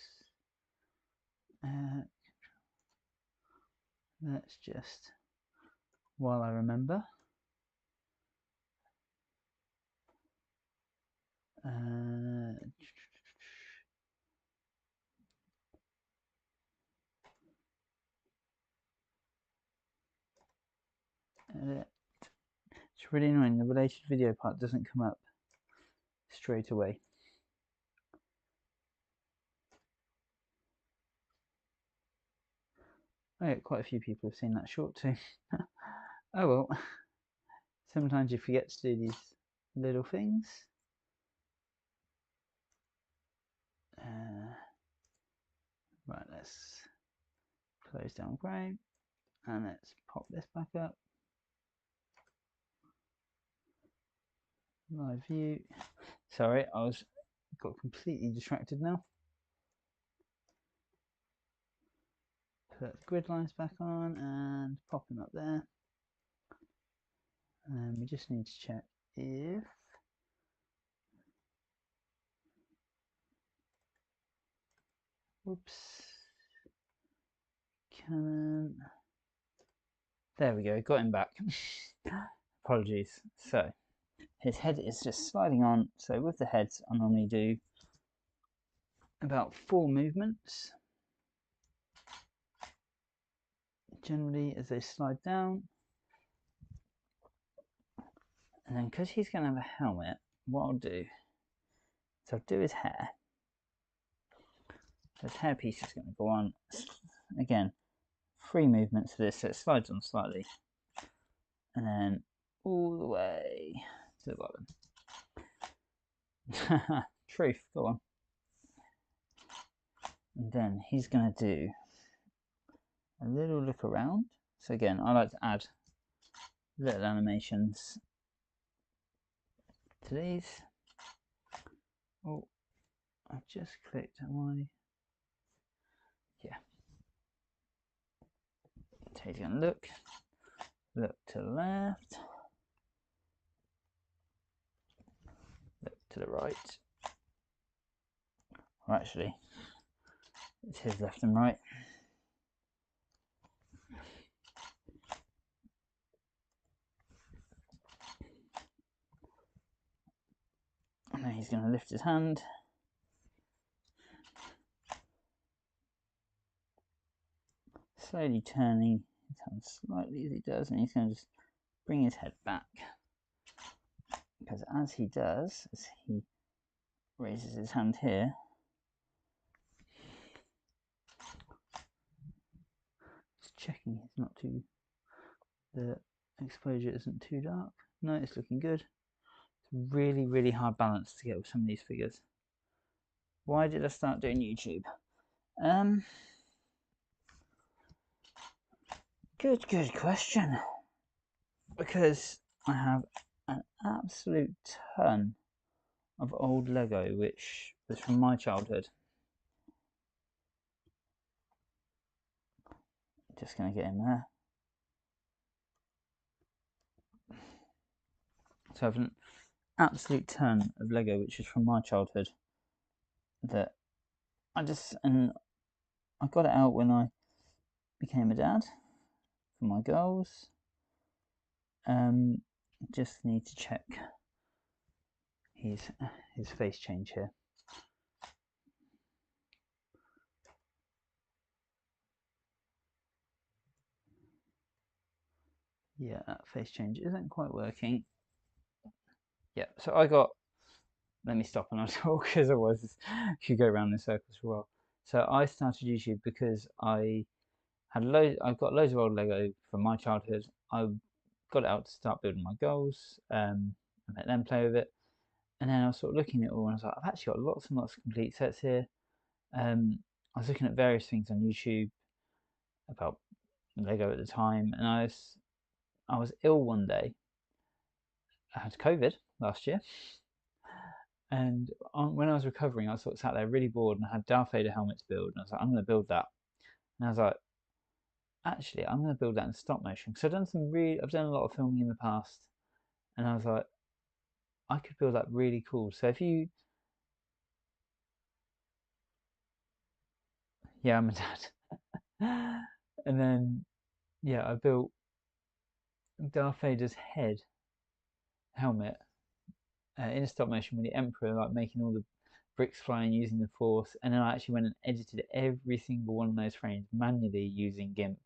Let's just, while I remember, edit. It's really annoying, the related video part doesn't come up straight away. Oh yeah, quite a few people have seen that short too. Oh well, sometimes you forget to do these little things. Right, let's close down grey and let's pop this back up. Live view. Sorry, got completely distracted now. Put the grid lines back on and pop them up there. And we just need to check if Canon. There we go, got him back. Apologies. So his head is just sliding on. So with the heads, I normally do about 4 movements. Generally, as they slide down. And then because he's going to have a helmet, what I'll do is I'll do his hair. So his hairpiece is going to go on. Again, 3 movements for this, so it slides on slightly. And then all the way to the bottom. Truth, go on. And then he's going to do a little look around. So again, I like to add little animations to these. Oh, I've just clicked on my... Yeah. So he's going to look to the left, look to the right. Or actually, it's his left and right. And then he's going to lift his hand. Slowly turning his hand slightly as he does, and he's going to just bring his head back. Because as he does, as he raises his hand here, just checking it's not too, the exposure isn't too dark. No, it's looking good. It's really, really hard balance to get with some of these figures. Why did I start doing YouTube? Good question. Because I have an absolute ton of old Lego which was from my childhood. Just going to get in there. So I have an absolute ton of Lego which is from my childhood that I got it out when I became a dad for my girls. Just need to check his face change here. Yeah, that face change isn't quite working. Yeah, so I got, let me stop and I'll talk because otherwise you go around in circles for a while. So I started YouTube because I've got loads of old Lego from my childhood. I got it out to start building my girls. I let them play with it. And then I was sort of looking at it all and I was like, I've actually got lots and lots of complete sets here. I was looking at various things on YouTube about Lego at the time, and I was ill one day. I had COVID last year, and when I was recovering, I sort of sat there really bored, and I had Darth Vader helmet to build, and I was like, I'm going to build that. And I was like, actually, I'm going to build that in stop motion because I've done a lot of filming in the past, and I was like, I could build that really cool. So yeah, I'm a dad. And then yeah, I built Darth Vader's head helmet in stop motion with the Emperor, like making all the bricks flying using the Force, and then I actually went and edited every single one of those frames manually using GIMP,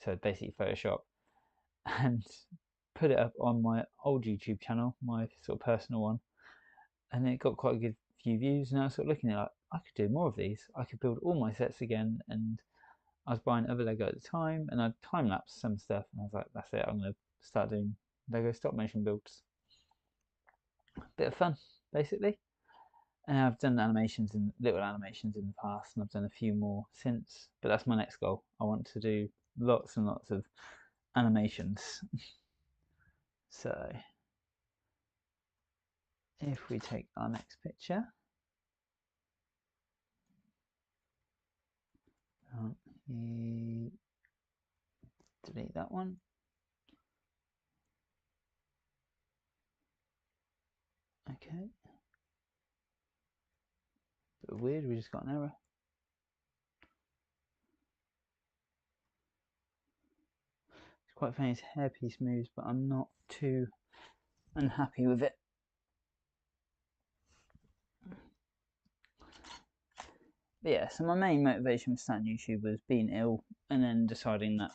so basically Photoshop, and put it up on my old YouTube channel, my sort of personal one, and it got quite a good few views. And I was sort of looking at it like, I could do more of these. I could build all my sets again, and I was buying other Lego at the time, and I'd time lapse some stuff, and I was like, that's it, I'm going to start doing Lego stop motion builds. Bit of fun, basically. And I've done little animations in the past, and I've done a few more since. But that's my next goal. I want to do lots and lots of animations. So if we take our next picture, delete that one. Okay. Bit weird. We just got an error. It's quite funny. His hairpiece moves, but I'm not too unhappy with it. But yeah, so my main motivation for starting YouTube was being ill and then deciding that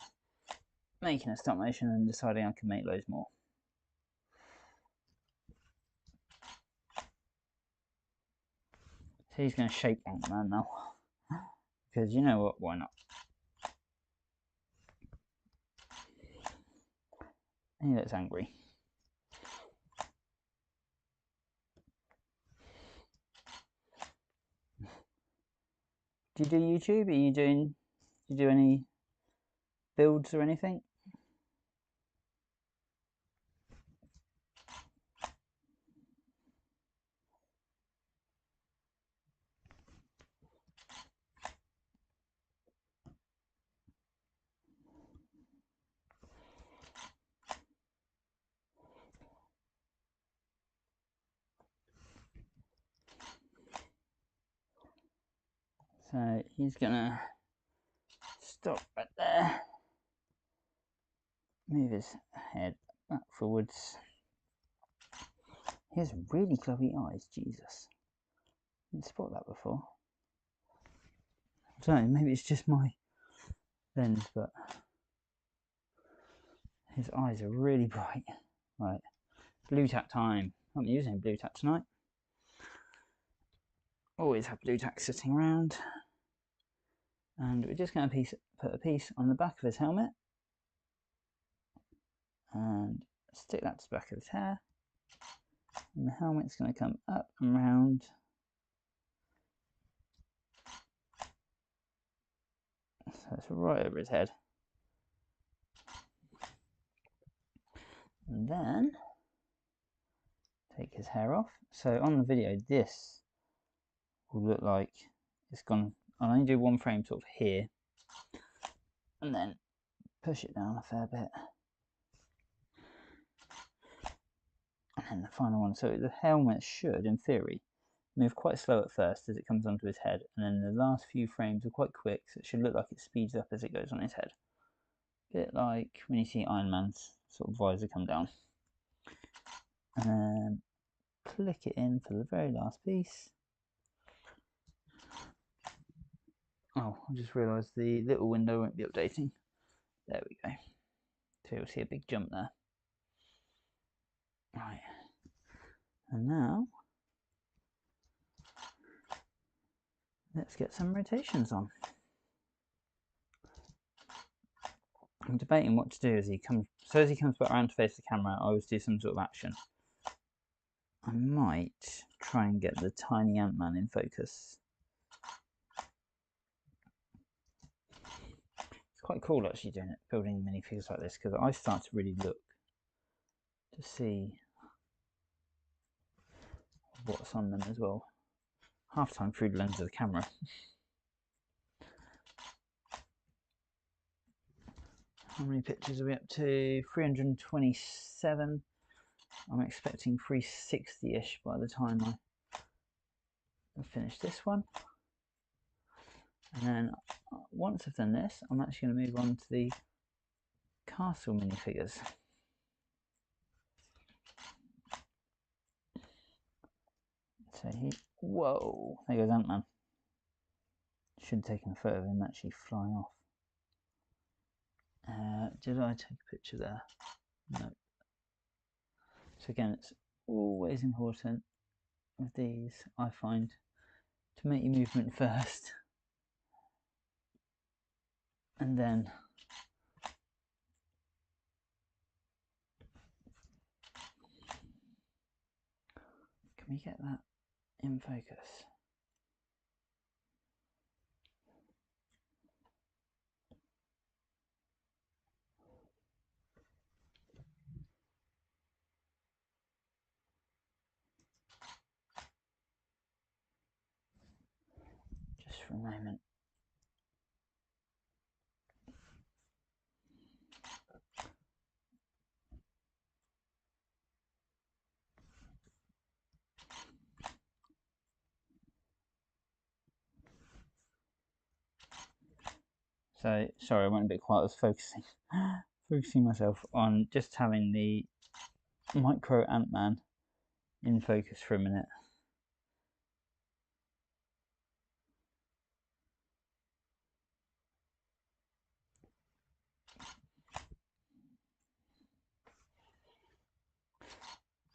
making a stop motion and deciding I could make loads more. So he's going to shape Ant-Man now. Because you know what, why not? He looks angry. Do you do YouTube? Do you do any builds or anything? So he's gonna stop right there. Move his head back forwards. He has really glowy eyes, Jesus. I didn't spot that before. I don't know, maybe it's just my lens, but his eyes are really bright. Right, blue tack time. I'm using blue tack tonight. Always have blue tack sitting around. And we're just going to put a piece on the back of his helmet and stick that to the back of his hair, and the helmet's going to come up and round, so it's right over his head, and then take his hair off. So on the video this will look like it's gone. I'll only do one frame sort of here, and then push it down a fair bit. And then the final one. So the helmet should, in theory, move quite slow at first as it comes onto his head, and then the last few frames are quite quick, so it should look like it speeds up as it goes on his head. A bit like when you see Iron Man's sort of visor come down. And then click it in for the very last piece. Oh, I just realised the little window won't be updating. There we go. So you'll see a big jump there. Right. And now, let's get some rotations on. I'm debating what to do as he comes back around to face the camera. I always do some sort of action. I might try and get the tiny Ant-Man in focus. It's quite cool actually doing it, building minifigures like this, because I start to really look to see what's on them as well. Half time through the lens of the camera. How many pictures are we up to? 327. I'm expecting 360-ish by the time I finish this one. And then once I've done this, I'm actually going to move on to the castle minifigures. So whoa, there goes Ant-Man. Should have taken a photo of him actually flying off. Did I take a picture there? No. So again, it's always important with these, I find, to make your movement first. And then can we get that in focus? Just for a moment. So sorry, I went a bit quiet. I was focusing myself on just having the micro Ant-Man in focus for a minute.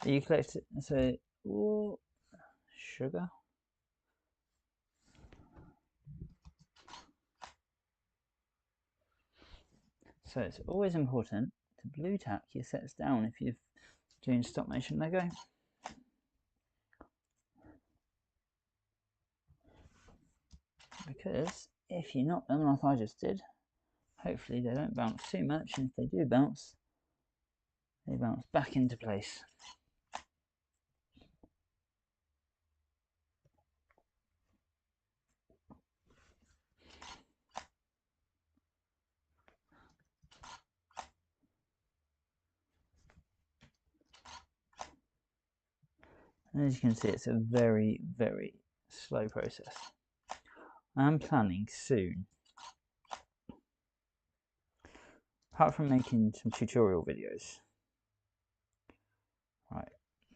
You collect it, so sugar. So it's always important to blue tack your sets down if you're doing stop motion Lego. Because if you knock them like I just did, hopefully they don't bounce too much, and if they do bounce, they bounce back into place. And as you can see, it's a very, very slow process. I'm planning soon, apart from making some tutorial videos. Right,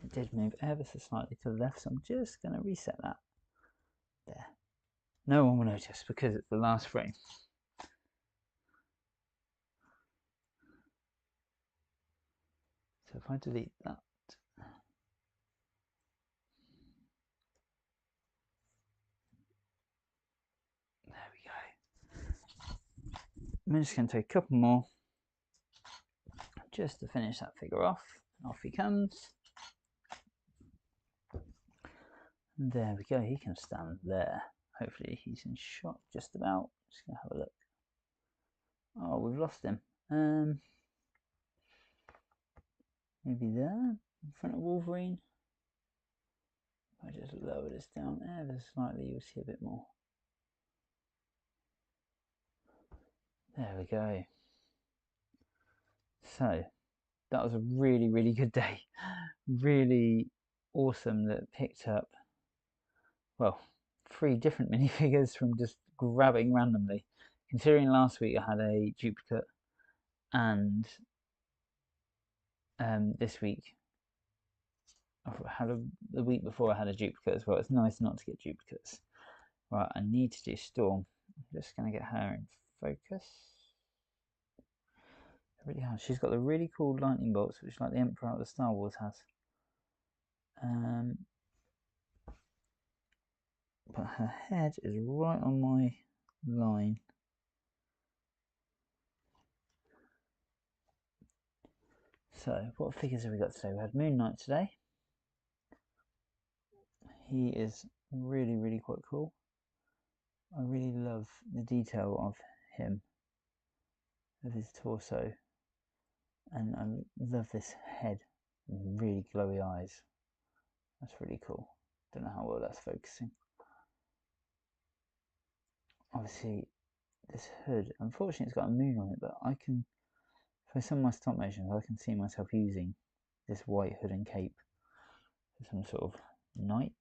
it did move ever so slightly to the left, so I'm just going to reset that. There. No one will notice because it's the last frame. So if I delete that, there we go. I'm just going to take a couple more just to finish that figure off. And off he comes. And there we go, he can stand there. Hopefully he's in shot just about. Just going to have a look. Oh, we've lost him. Maybe there, in front of Wolverine. I just lower this down ever slightly, you'll see a bit more. There we go. So that was a really good day. Really awesome that it picked up, well, 3 different minifigures from just grabbing randomly. Considering last week I had a duplicate, and this week the week before I had a duplicate as well. It's nice not to get duplicates. Right, I need to do Storm. I'm just going to get her in focus. Really hard. She's got the really cool lightning bolts, which like the Emperor out of Star Wars has. But her head is right on my line. So, what figures have we got today? We had Moon Knight today. He is really quite cool. I really love the detail of him, of his torso, and I love this head and really glowy eyes. That's really cool. Don't know how well that's focusing. Obviously, this hood, unfortunately it's got a moon on it, but I can, for some of my stop motions, I can see myself using this white hood and cape for some sort of knight.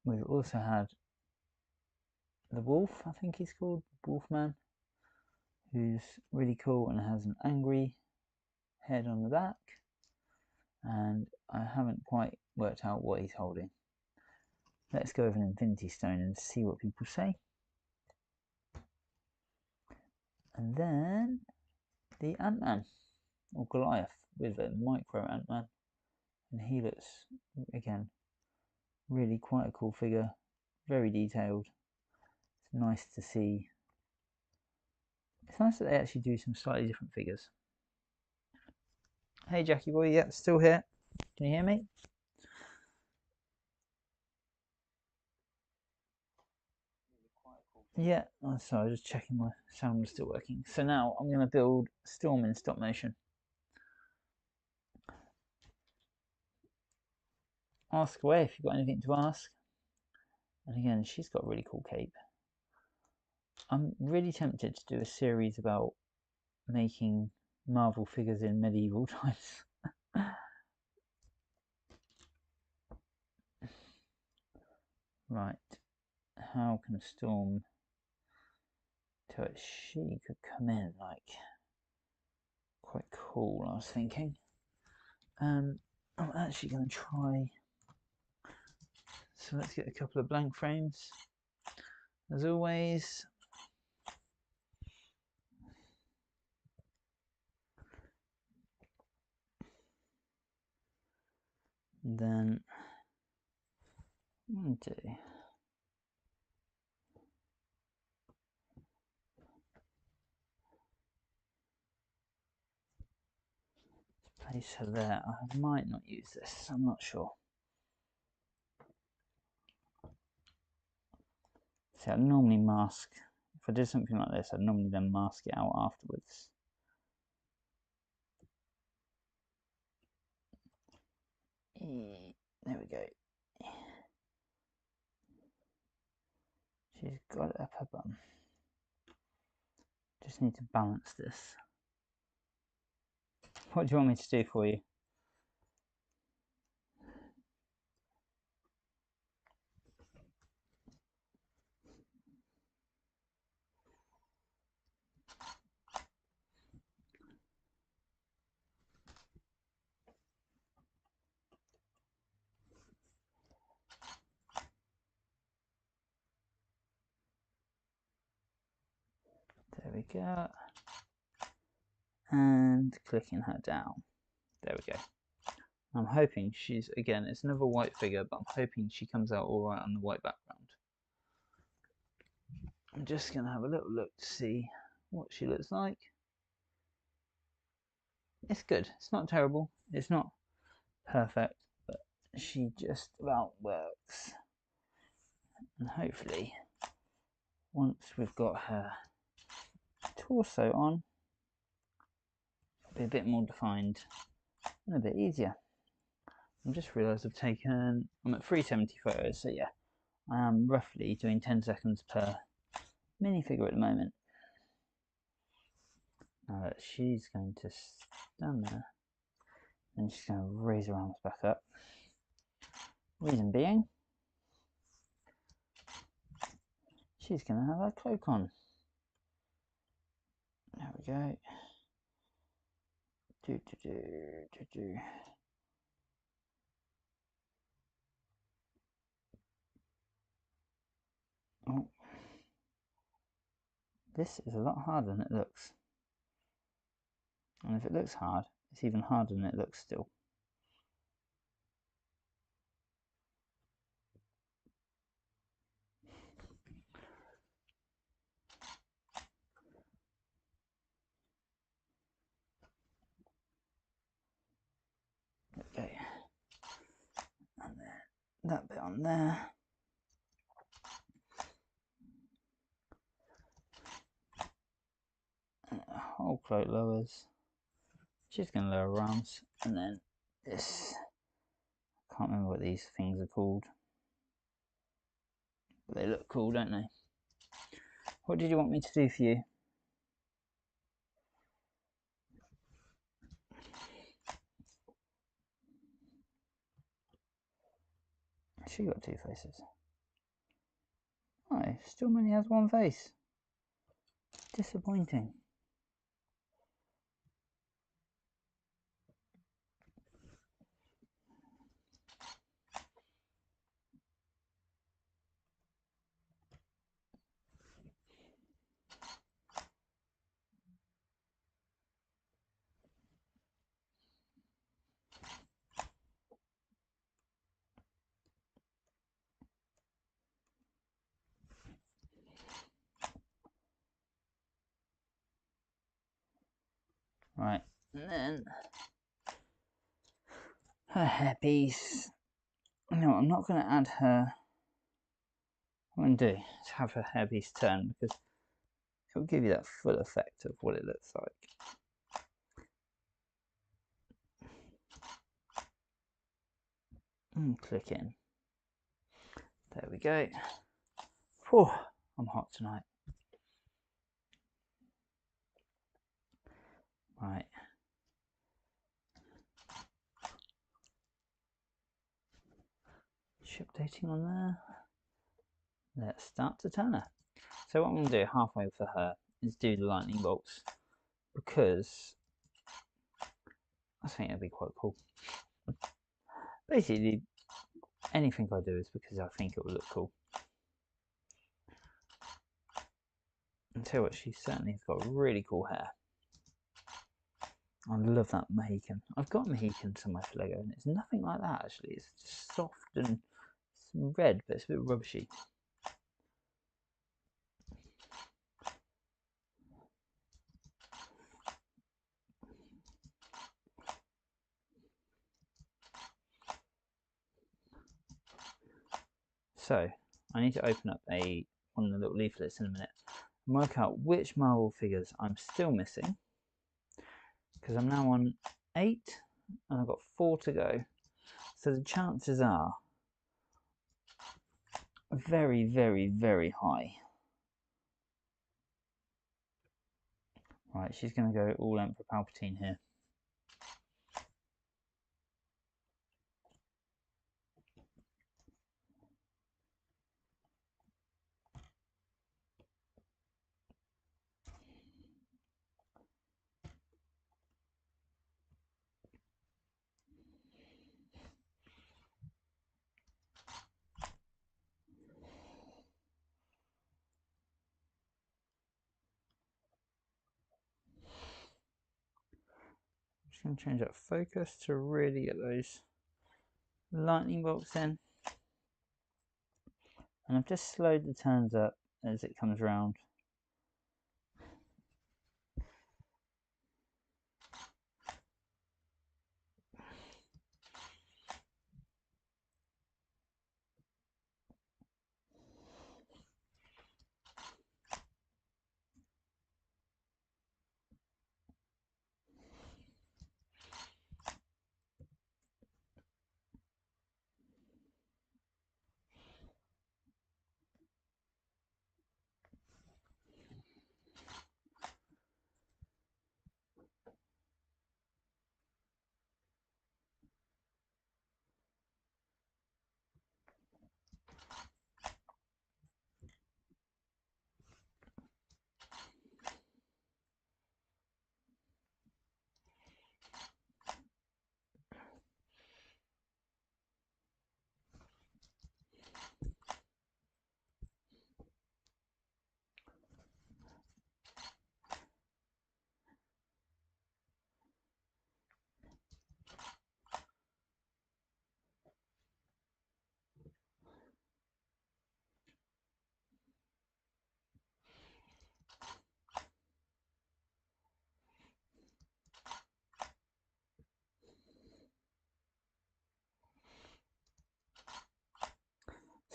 We've also had the wolf, I think he's called, Wolfman, who's really cool and has an angry head on the back, and I haven't quite worked out what he's holding. Let's go over an Infinity Stone and see what people say. And then the Ant-Man, or Goliath, with a micro Ant-Man, and he looks, again, really quite a cool figure, very detailed. It's nice to see. It's nice that they actually do some slightly different figures. Hey Jackie boy, yeah, still here. Can you hear me? Yeah, oh, sorry, I was just checking my sound was still working. So now I'm going to build Storm in stop motion. Ask away if you've got anything to ask. And again, she's got a really cool cape. I'm really tempted to do a series about making Marvel figures in medieval times. Right, how can Storm do it? She could come in like quite cool, I was thinking. I'm actually going to try, so let's get a couple of blank frames as always. And then I'm going to do place her there. I might not use this, I'm not sure. See, I normally mask, if I did something like this, I'd normally then mask it out afterwards. There we go. She's got it up her bum. Just need to balance this. What do you want me to do for you? There we go. And clicking her down. There we go. I'm hoping she's, again, it's another white figure, but I'm hoping she comes out all right on the white background. I'm just going to have a little look to see what she looks like. It's good. It's not terrible. It's not perfect, but she just about works. And hopefully, once we've got her torso on, it'll be a bit more defined and a bit easier. I've just realised I'm at 370 photos, so yeah, I am roughly doing 10 seconds per minifigure at the moment. Now that she's going to stand there, and she's going to raise her arms back up. Reason being, she's going to have her cloak on. There we go. Oh. This is a lot harder than it looks. And if it looks hard, it's even harder than it looks still. Okay. And then that bit on there. And the whole cloak lowers. She's going to lower her arms. And then this. I can't remember what these things are called. But they look cool, don't they? What did you want me to do for you? She got two faces. Oh, still only has one face. Disappointing. Right, and then her hairpiece. No, I'm not going to add her. What I'm going to do is have her hairpiece turn because it will give you that full effect of what it looks like. And click in. There we go. Whew, I'm hot tonight. Right. Ship dating on there. Let's start to turn her. So what I'm going to do halfway for her is do the lightning bolts because I think it'll be quite cool. Basically, anything I do is because I think it will look cool. And tell you what, she certainly has got really cool hair. I love that Mohican. I've got Mohicans on my Lego and it's nothing like that actually. It's just soft and red, but it's a bit rubbishy. So I need to open up one of the little leaflets in a minute and work out which Marvel figures I'm still missing, because I'm now on 8 and I've got 4 to go. So the chances are very, very, very high. Right, she's going to go all Emperor Palpatine here. I'm just going to change that focus to really get those lightning bolts in. And I've just slowed the turns up as it comes round.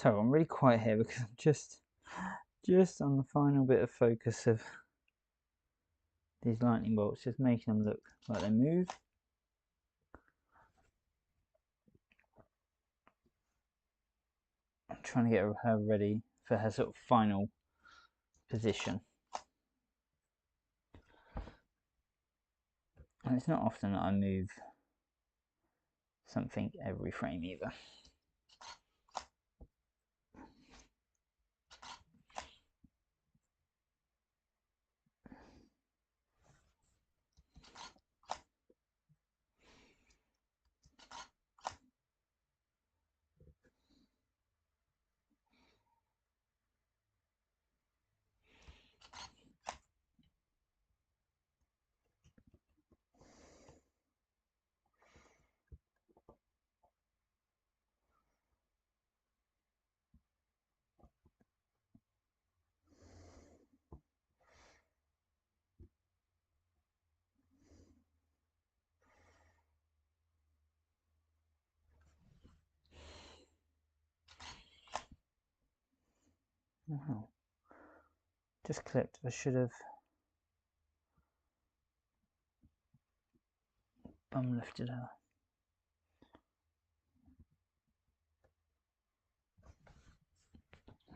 So I'm really quiet here because I'm just on the final bit of focus of these lightning bolts, just making them look like they move. I'm trying to get her ready for her sort of final position. And it's not often that I move something every frame either. Wow. Just clipped. I should have bum lifted her.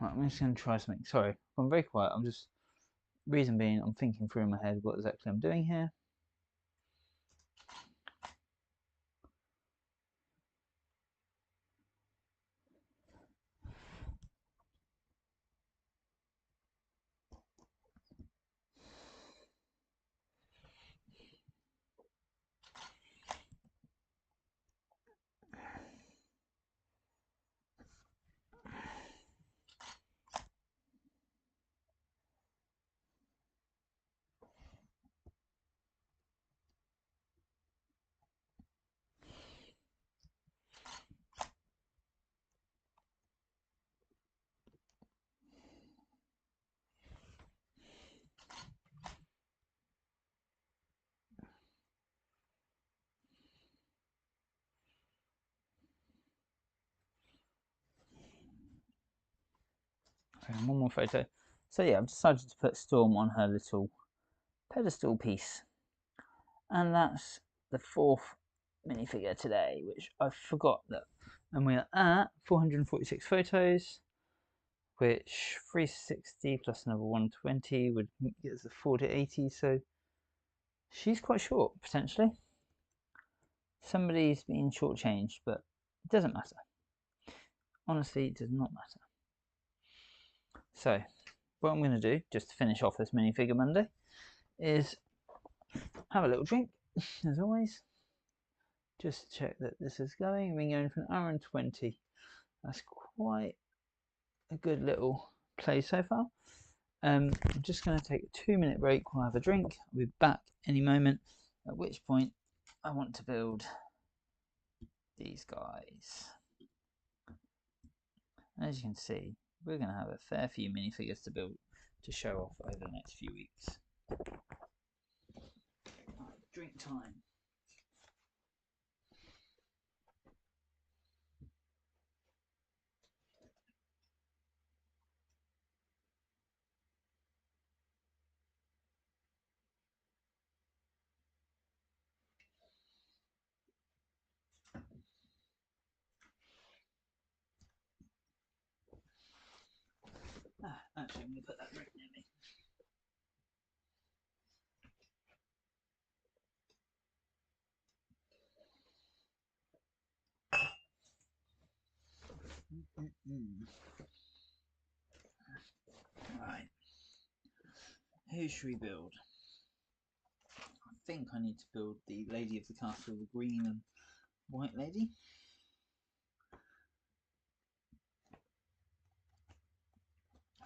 Right, I'm just going to try something. Sorry, I'm very quiet. I'm just, reason being, I'm thinking through in my head what exactly I'm doing here. Okay, one more photo. So yeah, I've decided to put Storm on her little pedestal piece. And that's the 4th minifigure today, which I forgot that. And we're at 446 photos, which 360 plus another 120 would get us the 480. So she's quite short, potentially. Somebody's been shortchanged, but it doesn't matter. Honestly, it does not matter. So, what I'm going to do, just to finish off this minifigure Monday, is have a little drink, as always. Just check that this is going. We've been going for an hour and 20. That's quite a good little play so far. I'm just going to take a 2-minute break while I have a drink. I'll be back any moment, at which point I want to build these guys. And as you can see, we're going to have a fair few minifigures to build to show off over the next few weeks. Drink time. Actually, I'm going to put that right near me. Right. Who should we build? I think I need to build the Lady of the Castle, the green and white lady.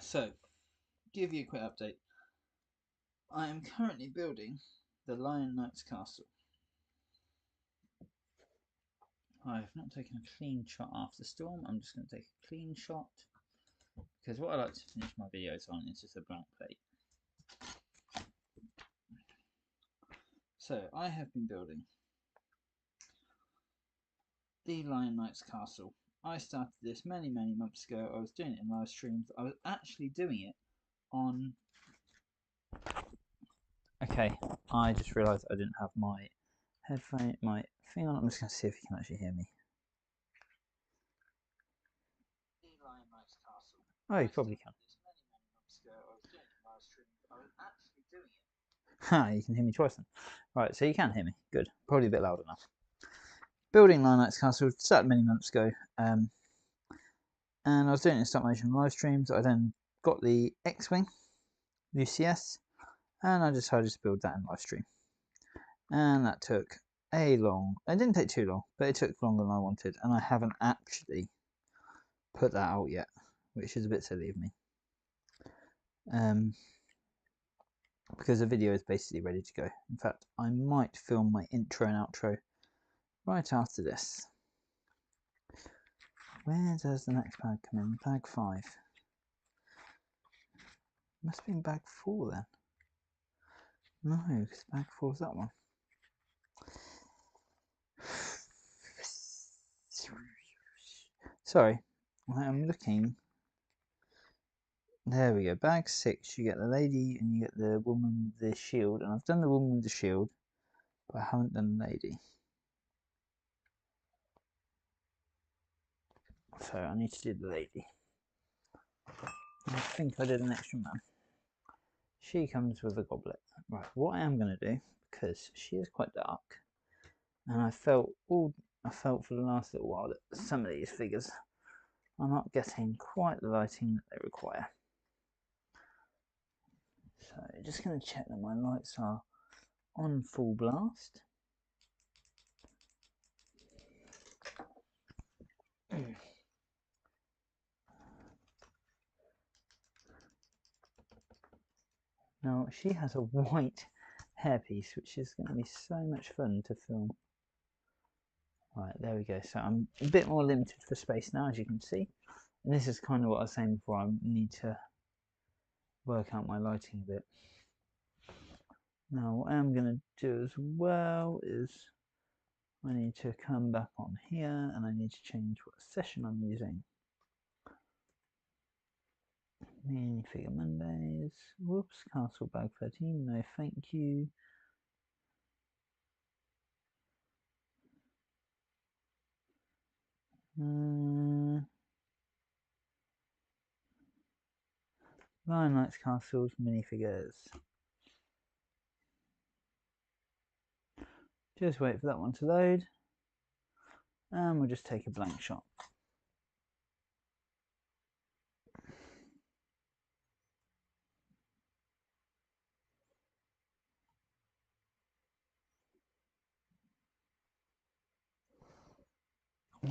So, give you a quick update. I am currently building the Lion Knight's Castle. I have not taken a clean shot after Storm. I'm just going to take a clean shot because what I like to finish my videos on is just a blank plate. So I have been building the Lion Knight's Castle I started this many months ago. I was doing it in live streams. I was actually doing it on... Okay, I just realised I didn't have my headphone, my thing on. I'm just going to see if you can actually hear me. Oh, you probably can. Ha, you can hear me twice then. Right, so you can hear me. Good. Probably a bit loud enough. Building Lion Knight's Castle started many months ago. And I was doing it in stop motion live streams. I then got the X-Wing, UCS, and I decided to build that in live stream. And that took it didn't take too long, but it took longer than I wanted, and I haven't actually put that out yet, which is a bit silly of me. Because the video is basically ready to go. In fact, I might film my intro and outro right after this. Where does the next bag come in? Bag 5. Must have been bag 4 then. No, because bag 4 is that one. Sorry, I'm looking. There we go. Bag 6, you get the lady and you get the woman with the shield. And I've done the woman with the shield, but I haven't done the lady. So I need to do the lady. I think I did an extra man. She comes with a goblet. Right, what I am going to do, because she is quite dark, and I felt for the last little while that some of these figures are not getting quite the lighting that they require. So just going to check that my lights are on full blast. Now she has a white hairpiece, which is going to be so much fun to film. Right, there we go. So I'm a bit more limited for space now, as you can see. And this is kind of what I was saying before. I need to work out my lighting a bit. Now what I'm going to do as well is I need to come back on here and I need to change what session I'm using. Minifigure Mondays. Whoops, Castle Bag 13. No, thank you. Lion Knight's Castles minifigures. Just wait for that one to load. And we'll just take a blank shot.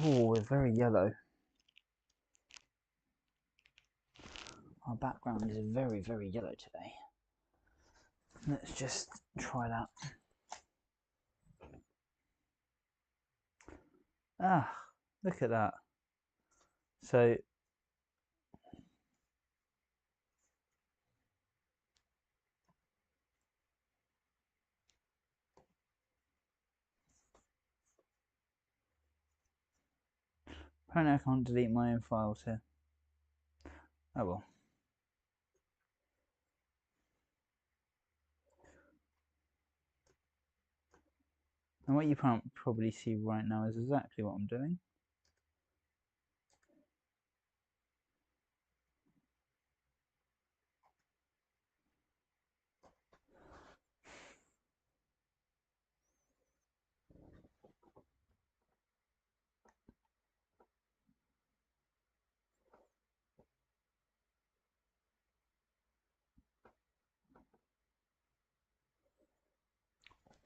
Oh, we're very yellow. Our background is very yellow today. Let's just try that. Ah, look at that. So apparently I can't delete my own files here. Oh well. And what you can't probably see right now is exactly what I'm doing.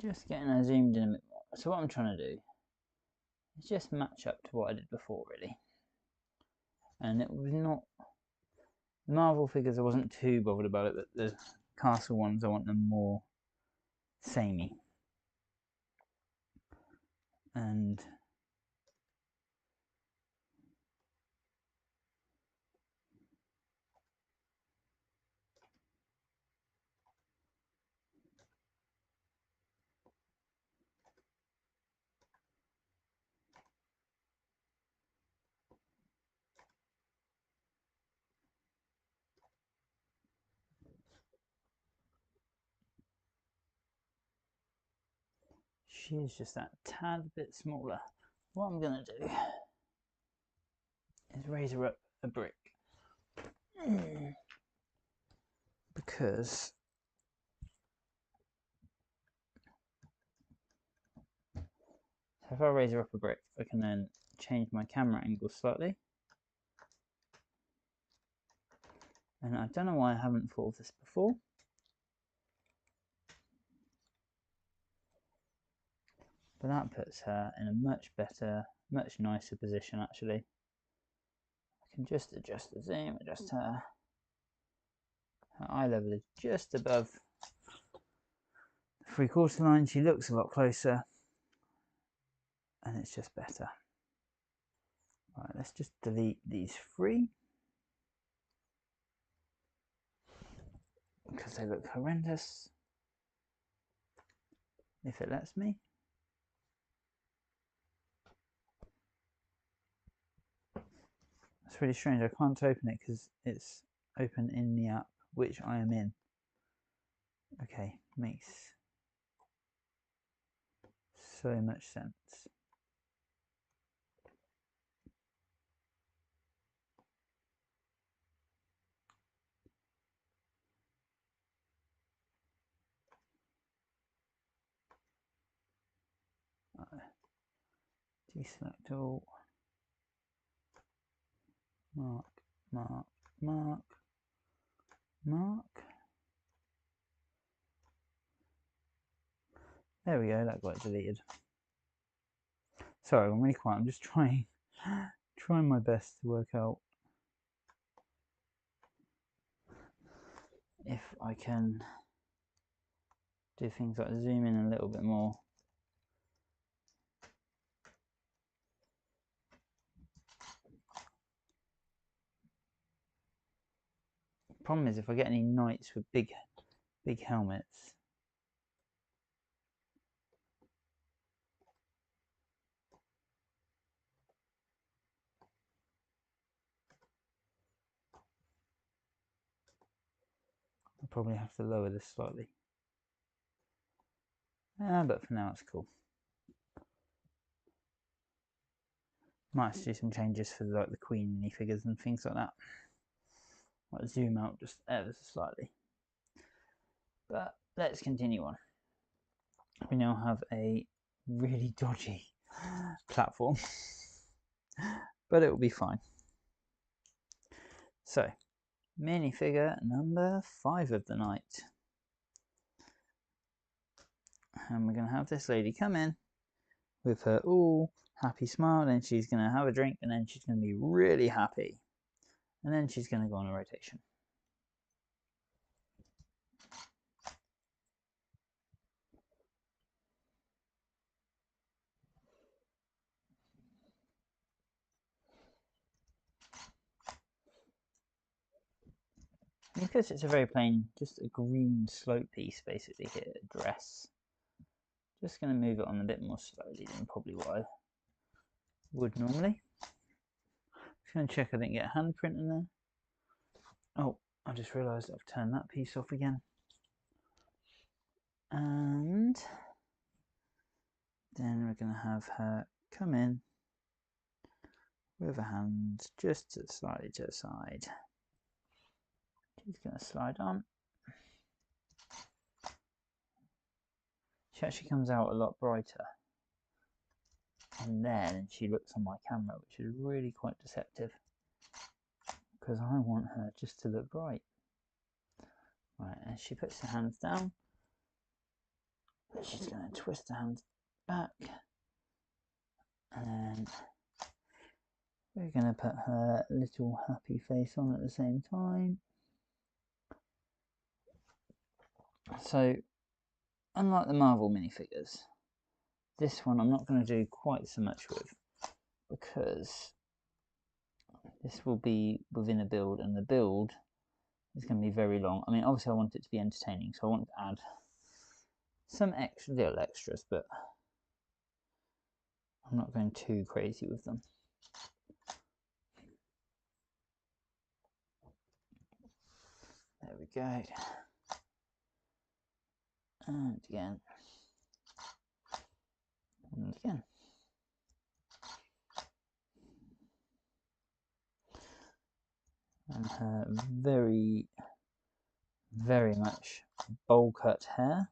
Just getting that zoomed in a bit more. So what I'm trying to do is just match up to what I did before, really. And it was not... The Marvel figures I wasn't too bothered about it, but the castle ones I want them more samey. And She is just that tad bit smaller. What I'm going to do is raise her up a brick. Because if I raise her up a brick, I can then change my camera angle slightly. And I don't know why I haven't thought of this before. But that puts her in a much better, much nicer position actually. I can just adjust the zoom, adjust her. Her eye level is just above the 3/4 line. She looks a lot closer. And it's just better. Right, let's just delete these 3. Because they look horrendous. If it lets me. It's really strange, I can't open it because it's open in the app which I am in. Okay, makes so much sense. Deselect all. Mark, mark, mark, mark. There we go, that got it deleted. Sorry, I'm really quiet. I'm just trying my best to work out if I can do things like zoom in a little bit more. Problem is, if I get any knights with big helmets, I'll probably have to lower this slightly. But for now it's cool. Might have to do some changes for like the Queen minifigures and things like that. Might zoom out just ever so slightly. But let's continue on. We now have a really dodgy platform, but it will be fine. So, minifigure number 5 of the night. And we're going to have this lady come in with her all happy smile, and she's going to have a drink, and then she's going to be really happy. And then she's going to go on a rotation. Because it's a very plain, just a green slope piece basically here, a dress. Just going to move it on a bit more slowly than probably what I would normally. Just going to check I didn't get a handprint in there. Oh, I just realised I've turned that piece off again. And then we're going to have her come in with her hands just slightly to the side. She's going to slide on. She actually comes out a lot brighter. And then she looks on my camera, which is really quite deceptive. Because I want her just to look bright. Right, and she puts her hands down. She's going to twist her hands back. And we're going to put her little happy face on at the same time. So, unlike the Marvel minifigures, this one I'm not going to do quite so much with, because this will be within a build, and the build is going to be very long. I mean, obviously I want it to be entertaining, so I want to add some little extras, but I'm not going too crazy with them. There we go. And again. again. And her very, very much bowl cut hair.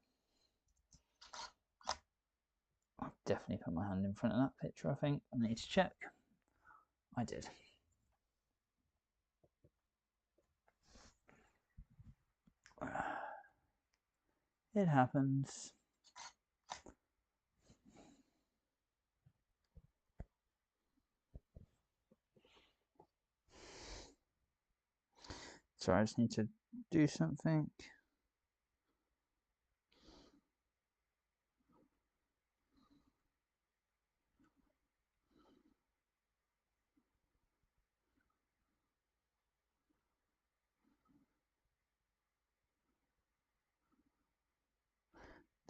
I'll definitely put my hand in front of that picture, I think. I need to check. I did. It happens. Sorry, I just need to do something.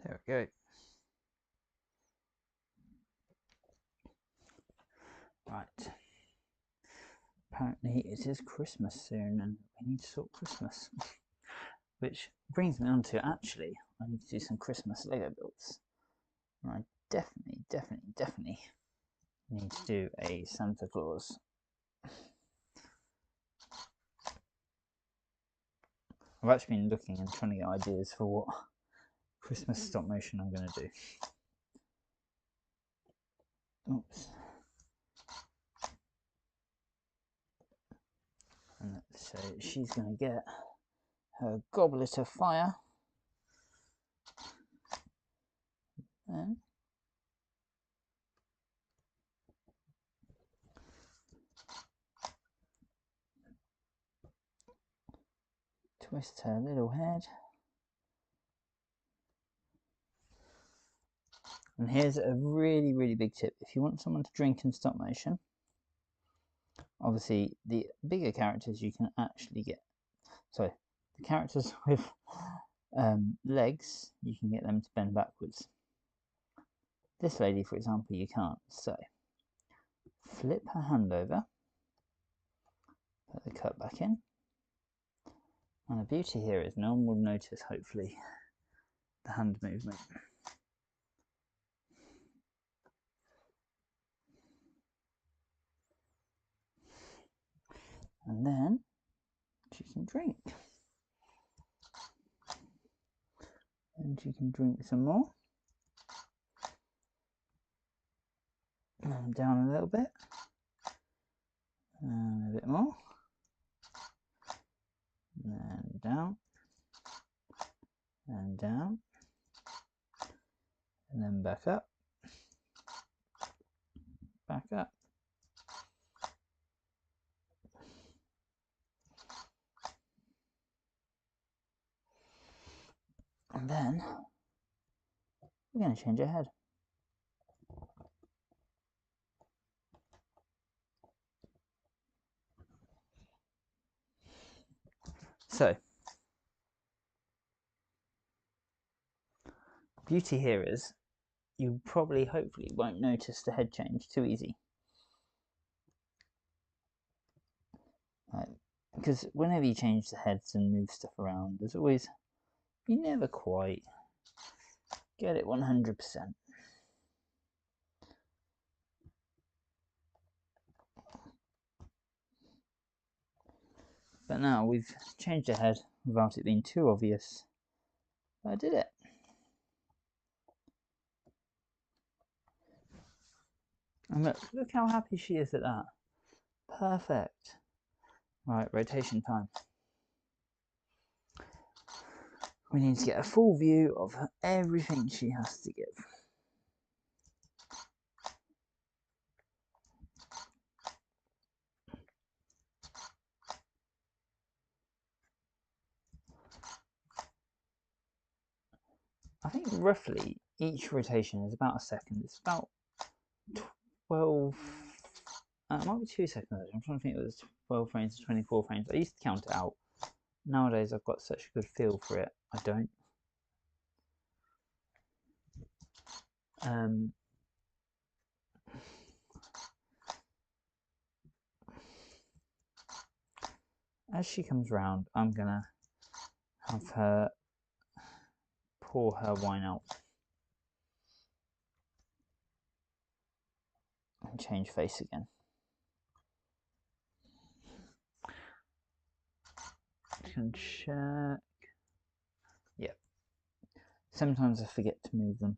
There we go. Right. Apparently it is Christmas soon and we need to sort Christmas. Which brings me on to, actually, I need to do some Christmas Lego builds. And I definitely need to do a Santa Claus. I've actually been looking and trying to get ideas for what Christmas stop motion I'm going to do. Oops. And so she's going to get her goblet of fire. Then twist her little head. And here's a really big tip. If you want someone to drink in stop motion, obviously the bigger characters you can actually get. So the characters with legs, you can get them to bend backwards. This lady, for example, you can't. So flip her hand over, put the cut back in. And the beauty here is no one will notice, hopefully, the hand movement. And then she can drink. And she can drink some more. And down a little bit. And a bit more. And down. And down. And then back up. Back up. And then we're going to change her head. So, beauty here is you probably, hopefully, won't notice the head change too easy. Right. Because whenever you change the heads and move stuff around, there's always, you never quite get it 100%. But now we've changed the head without it being too obvious. I did it. And look how happy she is at that. Perfect. Right, rotation time. We need to get a full view of everything she has to give. I think roughly each rotation is about a second. It's about 12, it might be 2 seconds. I'm trying to think it was 12 frames to 24 frames. I used to count it out. Nowadays I've got such a good feel for it, I don't. As she comes round, I'm gonna have her pour her wine out. and change face again. Can check. Yep. Sometimes I forget to move them.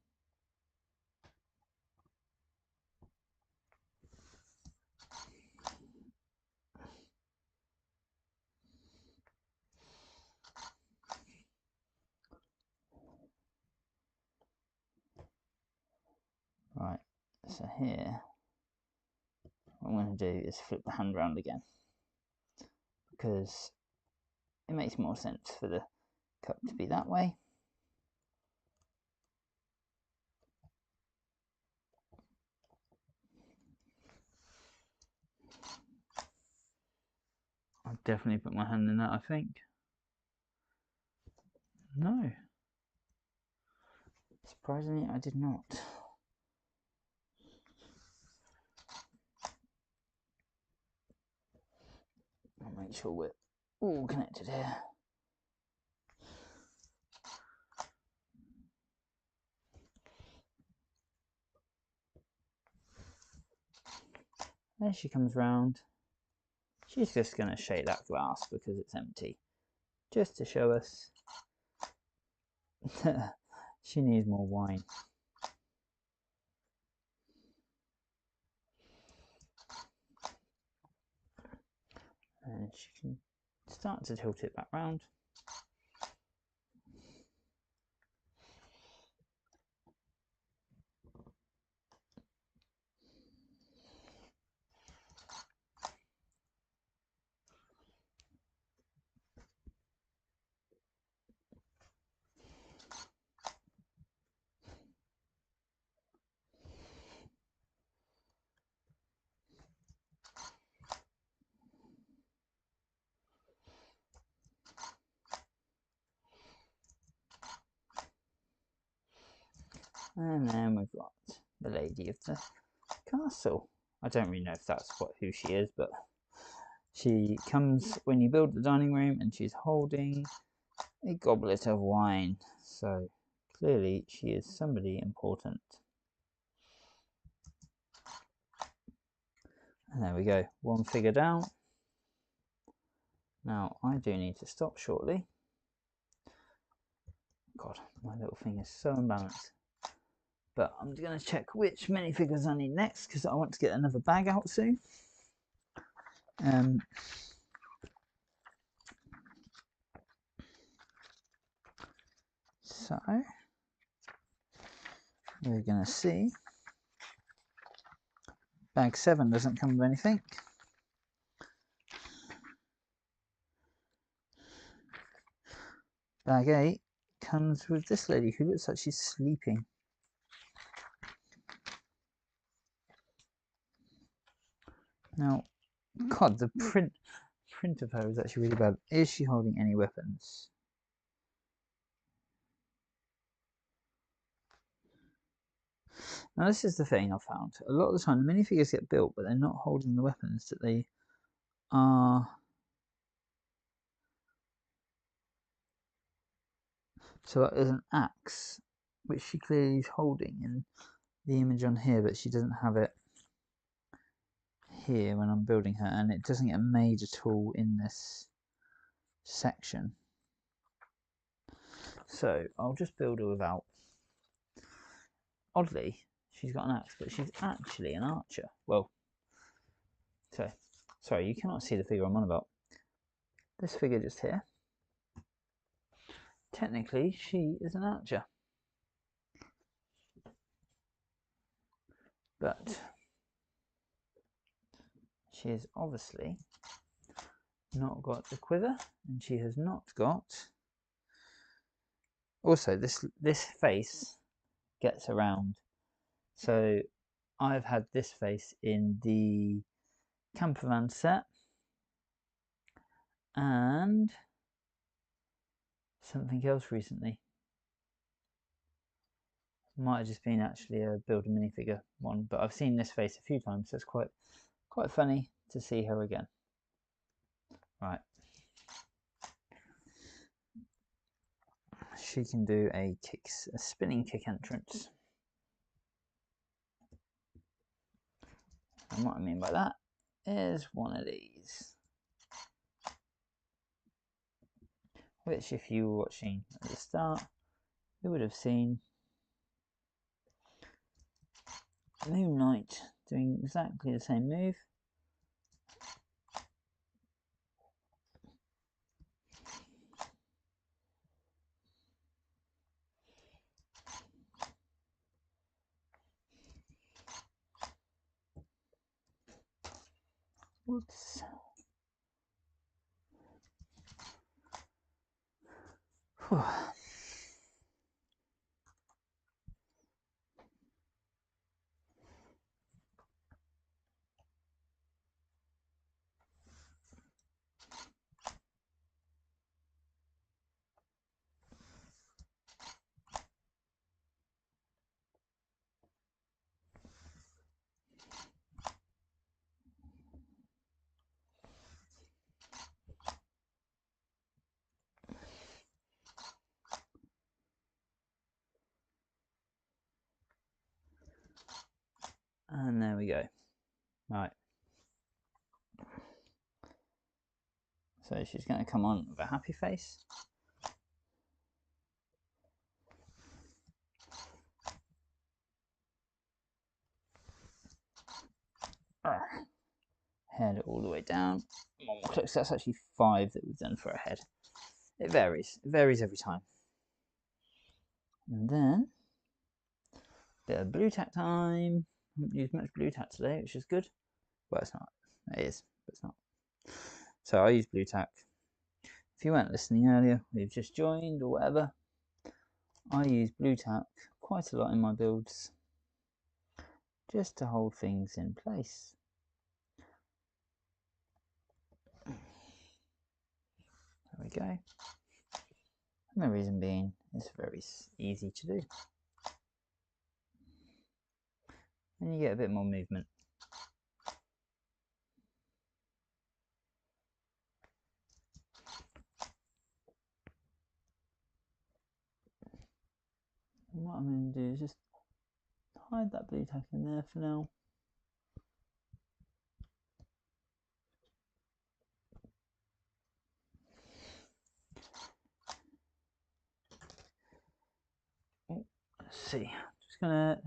Right, so here, what I'm going to do is flip the hand around again, because it makes more sense for the cup to be that way. I'll definitely put my hand in that, I think. No. Surprisingly, I did not. I'll make sure we're all connected here. There she comes round. She's just going to shake that glass because it's empty, just to show us she needs more wine. And she can start to tilt it back round. And then we've got the lady of the castle. I don't really know if that's who she is, but she comes when you build the dining room and she's holding a goblet of wine. So clearly she is somebody important. And there we go, one figure down. Now I do need to stop shortly. God, my little thing is so unbalanced. But I'm going to check which minifigures I need next because I want to get another bag out soon. So we're going to see. Bag 7 doesn't come with anything. Bag 8 comes with this lady who looks like she's sleeping. Now, God, the print of her is actually really bad. Is she holding any weapons? Now, this is the thing I've found. A lot of the time, the minifigures get built, but they're not holding the weapons that they are. So there's an axe, which she clearly is holding in the image on here, but she doesn't have it here when I'm building her, and it doesn't get made at all in this section. So I'll just build her without. Oddly, she's got an axe, but she's actually an archer. Well, so sorry, you cannot see the figure I'm on about. This figure just here. Technically, she is an archer, but she has obviously not got the quiver, and she has not got. Also, this face gets around. So I've had this face in the campervan set and something else recently. Might have just been actually a build a minifigure one, but I've seen this face a few times, so it's quite funny to see her again. Right. She can do a spinning kick entrance. And what I mean by that is one of these, which if you were watching at the start, you would have seen Moonlight doing exactly the same move. Whoops. Whew. And there we go. Right. So she's going to come on with a happy face. Head all the way down. One more click. So that's actually 5 that we've done for a head. It varies. It varies every time. And then, bit of blue tack time. I haven't used much blue tack today, which is good. Well, it's not. It is, but it's not. So I use blue tack. If you weren't listening earlier, or you've just joined or whatever, I use blue tack quite a lot in my builds, just to hold things in place. There we go. And the reason being, it's very easy to do. And you get a bit more movement. And what I'm going to do is just hide that blue tack in there for now. Oh, let's see. Just going to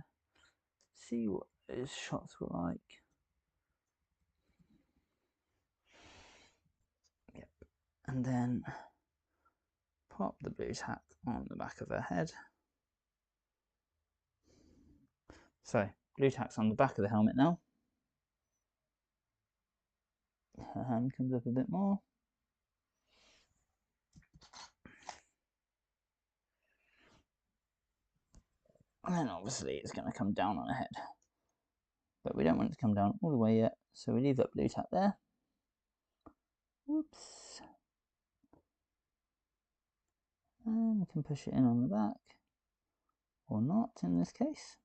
see what his shots were like. Yep. And then pop the blue tack on the back of her head. So, blue tack's on the back of the helmet now. Her hand comes up a bit more. And then obviously it's going to come down on her head. But we don't want it to come down all the way yet, so we leave that blue tack there. Whoops. And we can push it in on the back. Or not in this case.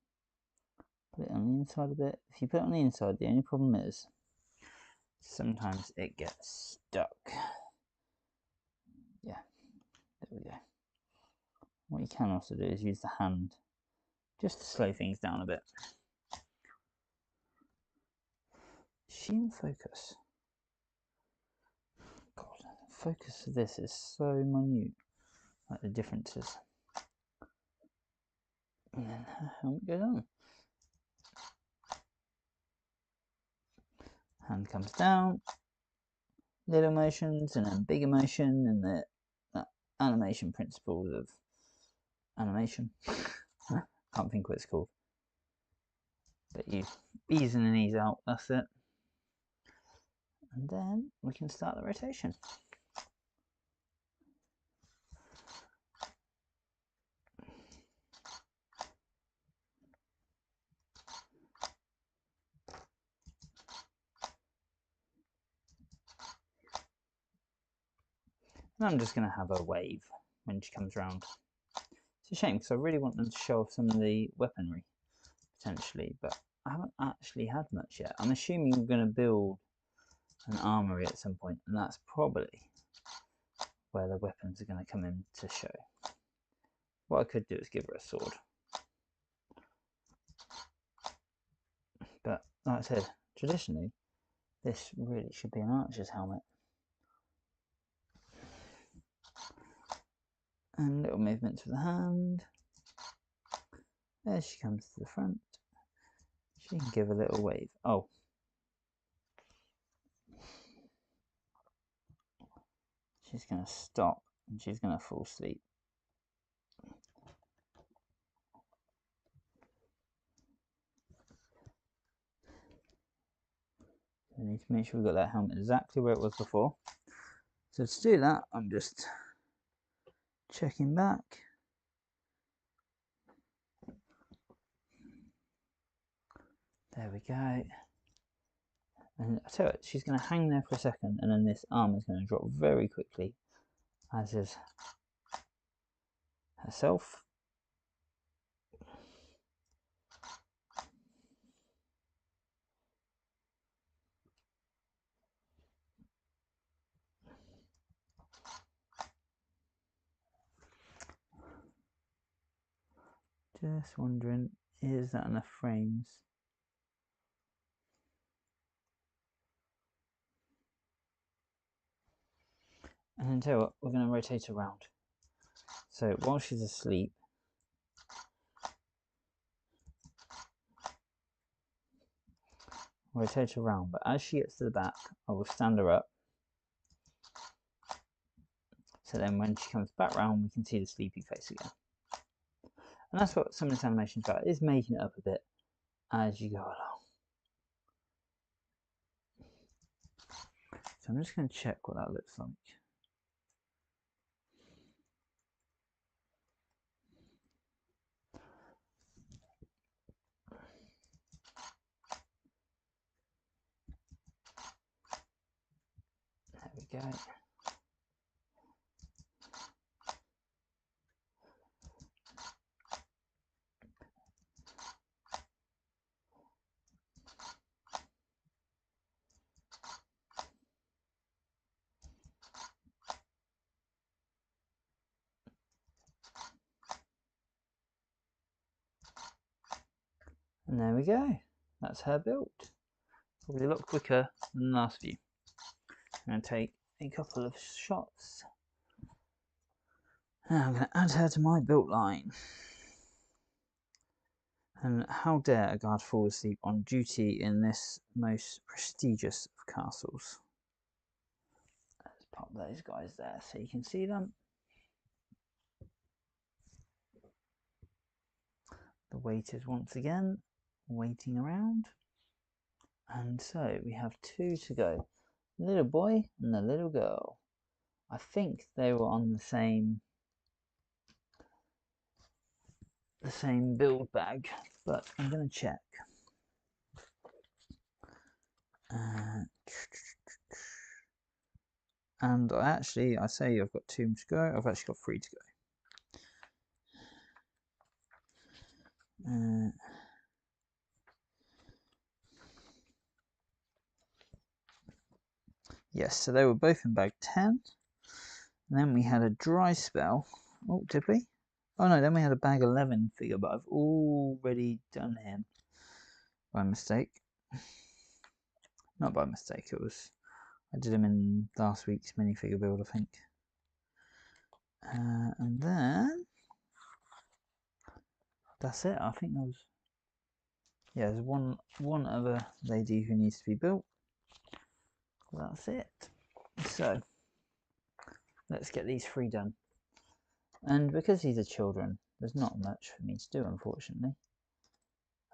Put it on the inside a bit. If you put it on the inside, the only problem is sometimes it gets stuck. Yeah, there we go. What you can also do is use the hand just to slow things down a bit. Is she in focus? God, the focus of this is so minute. Like the differences. And then her helmet goes on. Hand comes down, little motions and then bigger motion, and the animation principles of animation. Can't think what it's called. But you ease in and ease out, that's it. And then we can start the rotation. And I'm just going to have a wave when she comes round. It's a shame because I really want them to show off some of the weaponry, potentially, but I haven't actually had much yet. I'm assuming we're going to build an armory at some point, and that's probably where the weapons are going to come in to show. What I could do is give her a sword. But like I said, traditionally, this really should be an archer's helmet. And little movements with the hand. There she comes to the front. She can give a little wave. Oh. She's going to stop and she's going to fall asleep. We need to make sure we've got that helmet exactly where it was before. So to do that, I'm just checking back. There we go. And I tell you what, she's going to hang there for a second, and then this arm is going to drop very quickly, as is herself. Just wondering, is that enough frames? And then tell you what, we're going to rotate around. So while she's asleep, rotate around, but as she gets to the back, I will stand her up. So then when she comes back round, we can see the sleepy face again. And that's what some of this animation is about, is making it up a bit as you go along. So I'm just going to check what that looks like. There we go. And there we go. That's her built. Probably a lot quicker than the last view. I'm going to take a couple of shots. Now I'm going to add her to my built line. And how dare a guard fall asleep on duty in this most prestigious of castles. Let's pop those guys there so you can see them. The waiters once again waiting around. And so we have two to go. The little boy and the little girl. I think they were on the same build bag, but I'm going to check. And I say I've got 2 to go. I've actually got 3 to go. Yes, so they were both in bag 10. And then we had a dry spell. Oh, did we? Oh no, then we had a bag 11 figure, but I've already done him by mistake. Not by mistake, I did him in last week's minifigure build, I think. And then that's it. I think there's one other lady who needs to be built. That's it. So let's get these 3 done. And because these are children, there's not much for me to do, unfortunately.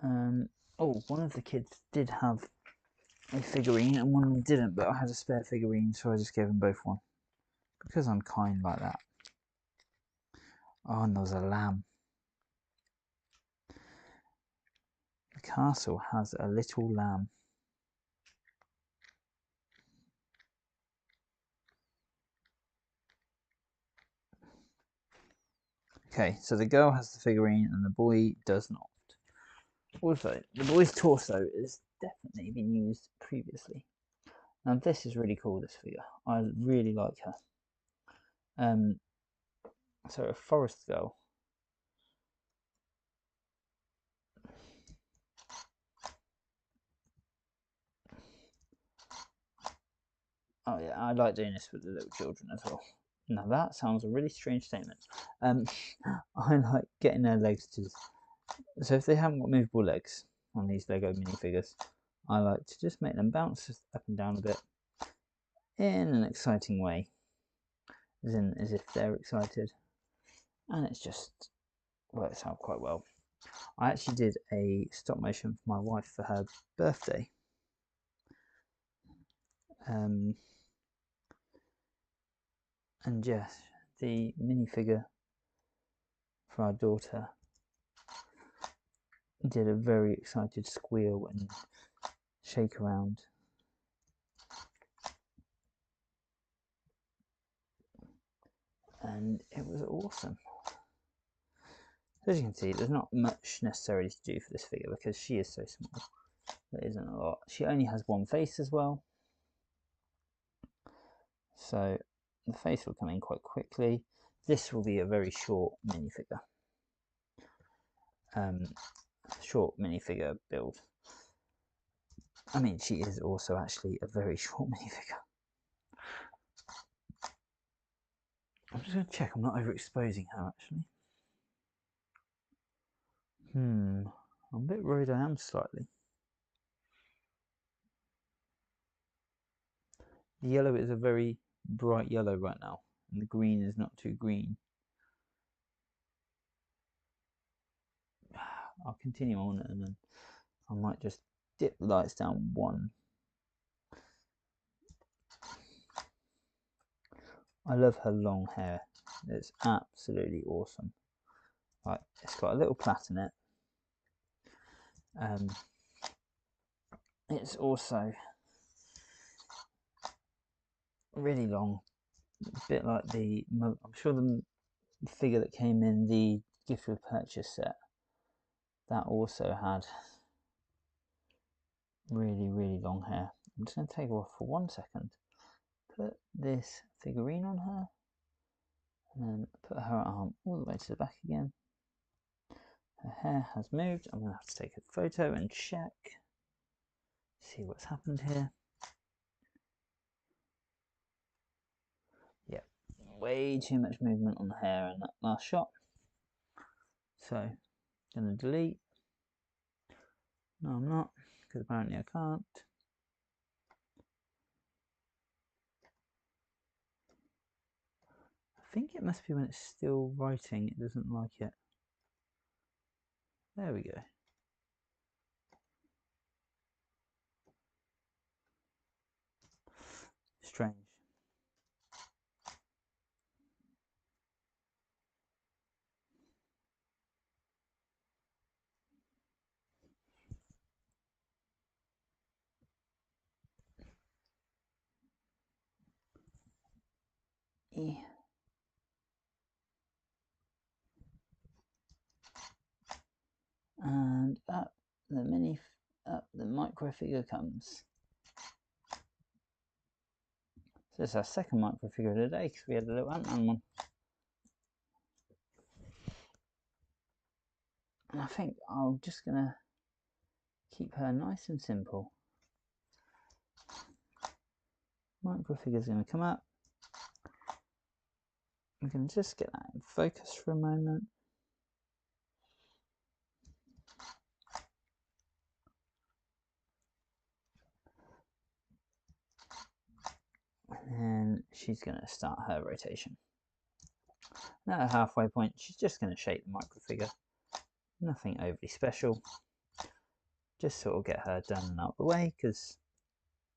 Oh, one of the kids did have a figurine and one of them didn't, but I had a spare figurine, so I just gave them both one. Because I'm kind like that. Oh, and there was a lamb. The castle has a little lamb. Okay, so the girl has the figurine and the boy does not. Also, the boy's torso has definitely been used previously. Now this is really cool, this figure. I really like her. So a forest girl. Oh yeah, I like doing this with the little children as well. Now that sounds a really strange statement. I like getting their legs to... So if they haven't got movable legs on these Lego minifigures, I like to just make them bounce up and down a bit in an exciting way, as if they're excited, and it just works out quite well. I actually did a stop motion for my wife for her birthday. And yes, the minifigure for our daughter did a very excited squeal and shake around. And it was awesome. As you can see, there's not much necessarily to do for this figure because she is so small. There isn't a lot. She only has one face as well, so the face will come in quite quickly. This will be a very short minifigure. Short minifigure build. I mean, she is also actually a very short minifigure. I'm just going to check I'm not overexposing her actually. I'm a bit worried I am slightly. The yellow is a very bright yellow right now, and the green is not too green. I'll continue on and then I might just dip the lights down one. I love her long hair. It's absolutely awesome. Right, it's got a little plait in it. It's also really long, a bit like the... I'm sure the figure that came in the gift with purchase set, that also had really long hair. I'm just going to take her off for 1 second, put this figurine on her, and then put her arm all the way to the back again. Her hair has moved. I'm going to have to take a photo and check, see what's happened here. Yep, way too much movement on the hair in that last shot. So, I'm going to delete. No, I'm not, because apparently I can't. I think it must be when it's still writing, it doesn't like it. There we go. Strange. And up the micro figure comes. So it's our second micro figure of the day because we had a little Ant-Man one. And I think I'm just gonna keep her nice and simple. Micro figure's gonna come up. We can just get that in focus for a moment. And she's going to start her rotation. Now at halfway point, she's just going to shape the micro figure. Nothing overly special. Just sort of get her done and out of the way, because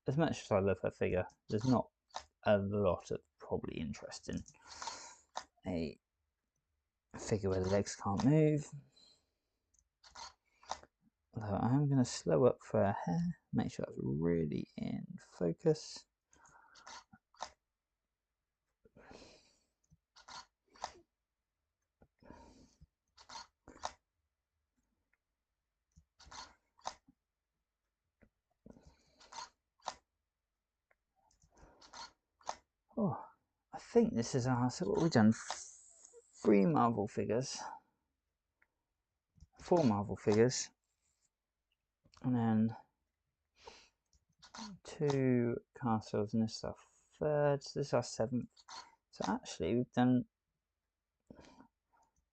as much as I love her figure, there's not a lot of probably interest in a figure where the legs can't move. Although I am going to slow up for her hair, make sure that's really in focus. Oh, I think this is our... So what we've done, 3 Marvel figures, 4 Marvel figures, and then 2 castles, and this is our 3rd, so this is our 7th. So actually we've done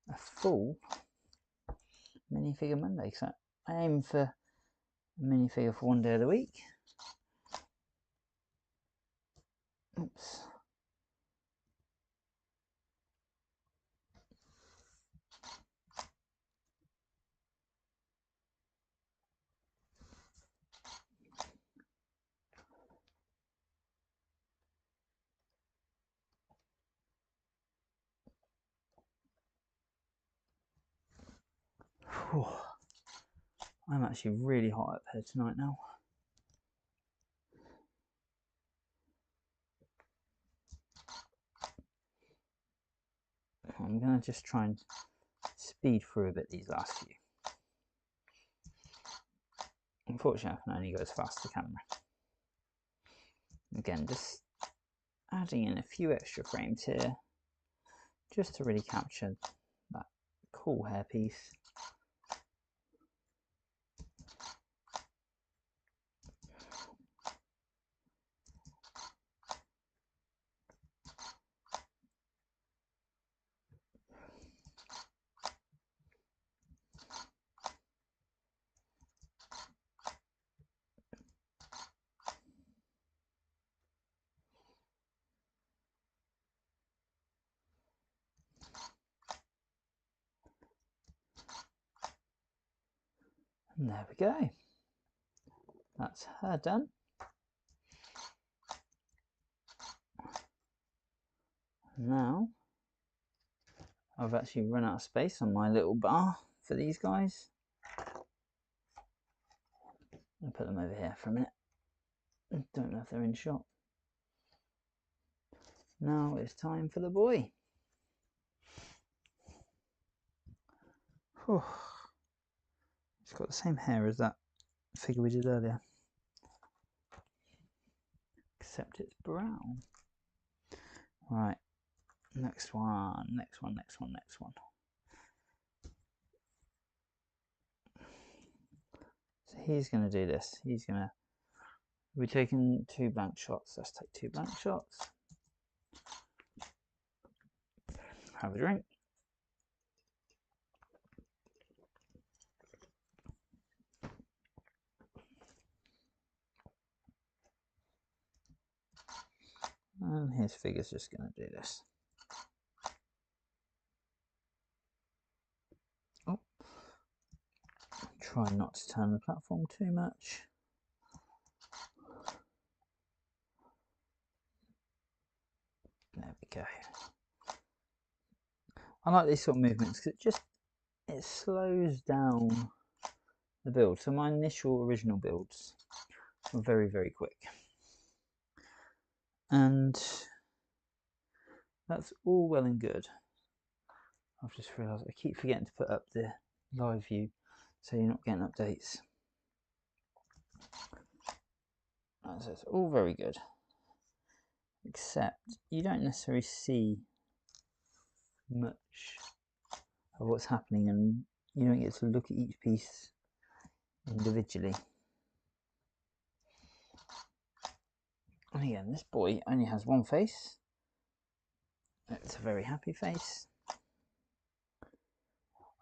a full minifigure Monday. So I aim for a minifigure for one day of the week. Oops. Whew. I'm actually really hot up here tonight now. I'm going to just try and speed through a bit these last few. Unfortunately, I can only go as fast as the camera. Again, just adding in a few extra frames here, just to really capture that cool hairpiece. And there we go. That's her done. Now, I've actually run out of space on my little bar for these guys. I'll put them over here for a minute. Don't know if they're in shot. Now it's time for the boy. Whew. It's got the same hair as that figure we did earlier, except it's brown. Right, next one, next one, next one, next one. So he's going to do this. He's going to, we're taking 2 blank shots. Let's take 2 blank shots. Have a drink. And his figure's just going to do this. Oh, try not to turn the platform too much. There we go. I like these sort of movements because it slows down the build. So my initial original builds were very, very quick. And that's all well and good. I've just realised I keep forgetting to put up the live view so you're not getting updates. So it's all very good, except you don't necessarily see much of what's happening, and you don't get to look at each piece individually. And again, this boy only has one face. It's a very happy face.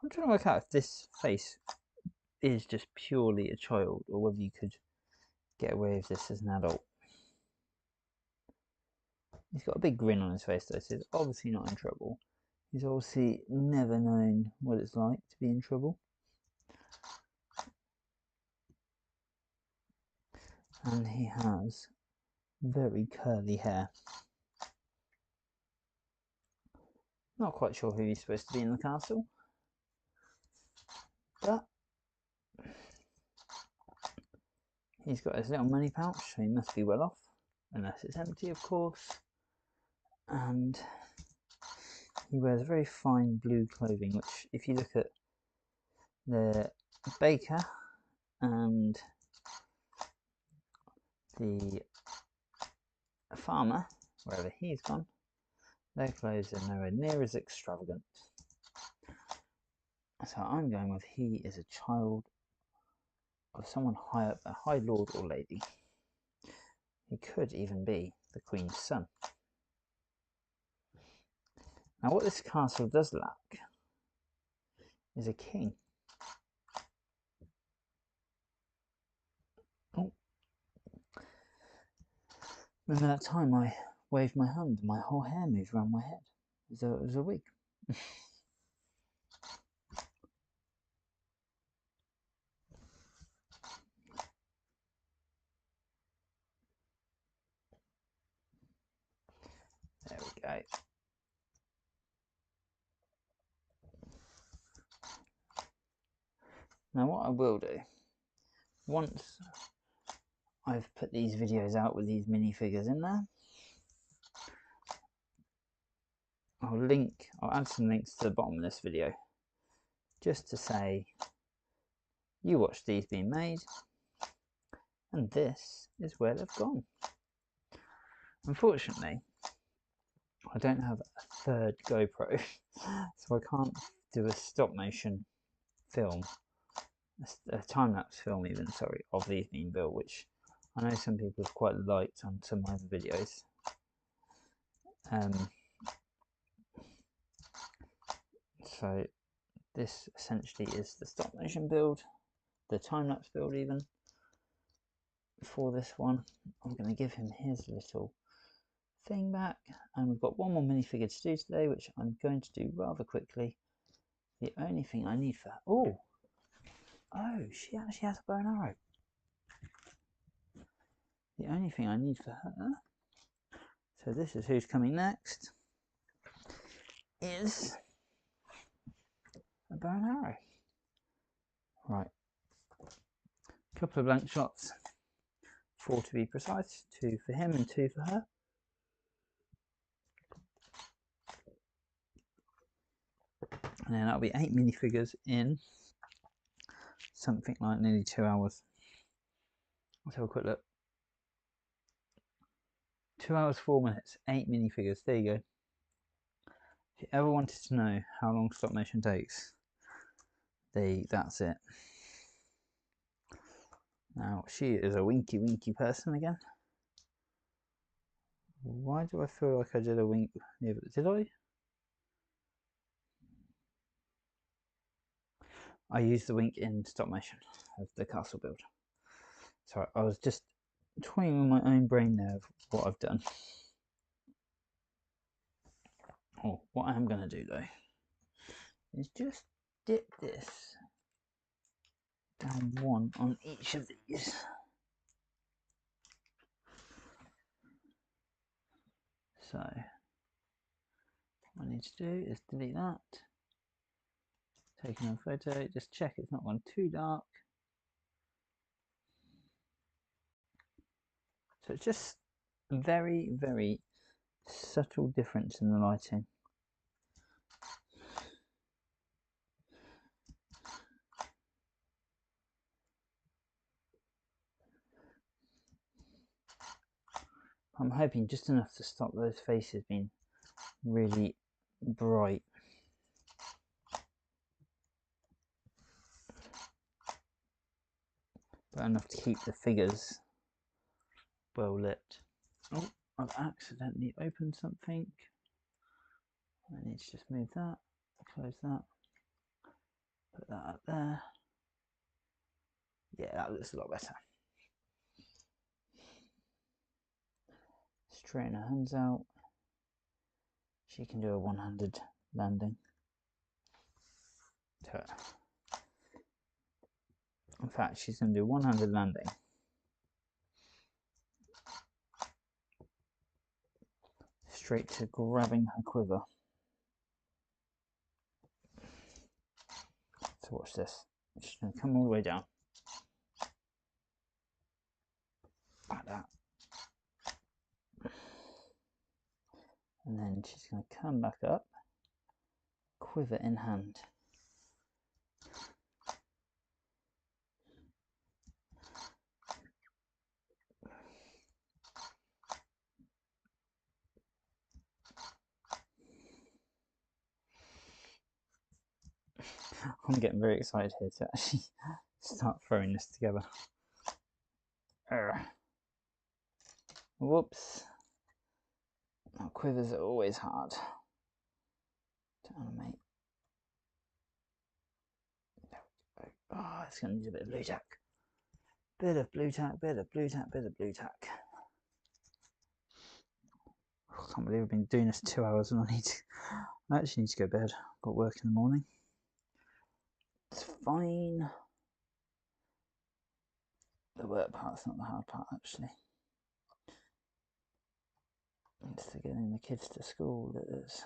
I'm trying to work out if this face is just purely a child or whether you could get away with this as an adult. He's got a big grin on his face though, so he's obviously not in trouble. He's obviously never known what it's like to be in trouble. And he has very curly hair. Not quite sure who he's supposed to be in the castle, but he's got his little money pouch, so he must be well off, unless it's empty, of course. And he wears very fine blue clothing, which if you look at the baker and the farmer, wherever he's gone, their clothes are nowhere near as extravagant. So I'm going with he is a child of someone high up, a high lord or lady. He could even be the Queen's son. Now what this castle does lack is a king. Oh. Remember that time I waved my hand and my whole hair moved around my head? It was a wig. There we go. Now what I will do, once I've put these videos out with these minifigures in there, I'll add some links to the bottom of this video, just to say, you watched these being made, and this is where they've gone. Unfortunately, I don't have a third GoPro, so I can't do a stop motion film, a time-lapse film even, sorry, of these being built, which I know some people have quite liked on some of my other videos. So this essentially is the stop motion build, the time-lapse build even. For this one, I'm going to give him his little thing back, and we've got one more minifigure to do today, which I'm going to do rather quickly. The only thing I need for her, oh, she actually has a bow and arrow. The only thing I need for her, so this is who's coming next, is a bow and arrow. Right, a couple of blank shots, 4 to be precise, 2 for him and 2 for her. And then that'll be 8 minifigures in something like nearly 2 hours. Let's have a quick look. 2 hours 4 minutes, 8 minifigures. There you go. If you ever wanted to know how long stop motion takes, that's it. Now she is a winky person again. Why do I feel like I did a wink? Yeah, did I? I used the wink in stop motion of the castle build. Sorry, I was just toying with my own brain there of what I've done. Oh, what I am going to do though is just dip this down one on each of these. So what I need to do is delete that, take another photo, just check it's not gone too dark. So it's just a very subtle difference in the lighting. I'm hoping just enough to stop those faces being really bright. But enough to keep the figures well lit. Oh, I've accidentally opened something. I need to just move that, close that, put that up there. Yeah, that looks a lot better. Straighten her hands out. She can do a one-handed landing. In fact, she's going to do one-handed landing. Straight to grabbing her quiver. So watch this. She's going to come all the way down. Like that. And then she's going to come back up, quiver in hand. I'm getting very excited here to actually start throwing this together. Whoops. Now, quivers are always hard to animate. Oh, it's going to need a bit of blue tack. Bit of blue tack, bit of blue tack, bit of blue tack. I can't believe I've been doing this 2 hours and I actually need to go to bed. I've got work in the morning. It's fine. The work part's not the hard part, actually. It's the getting the kids to school that is.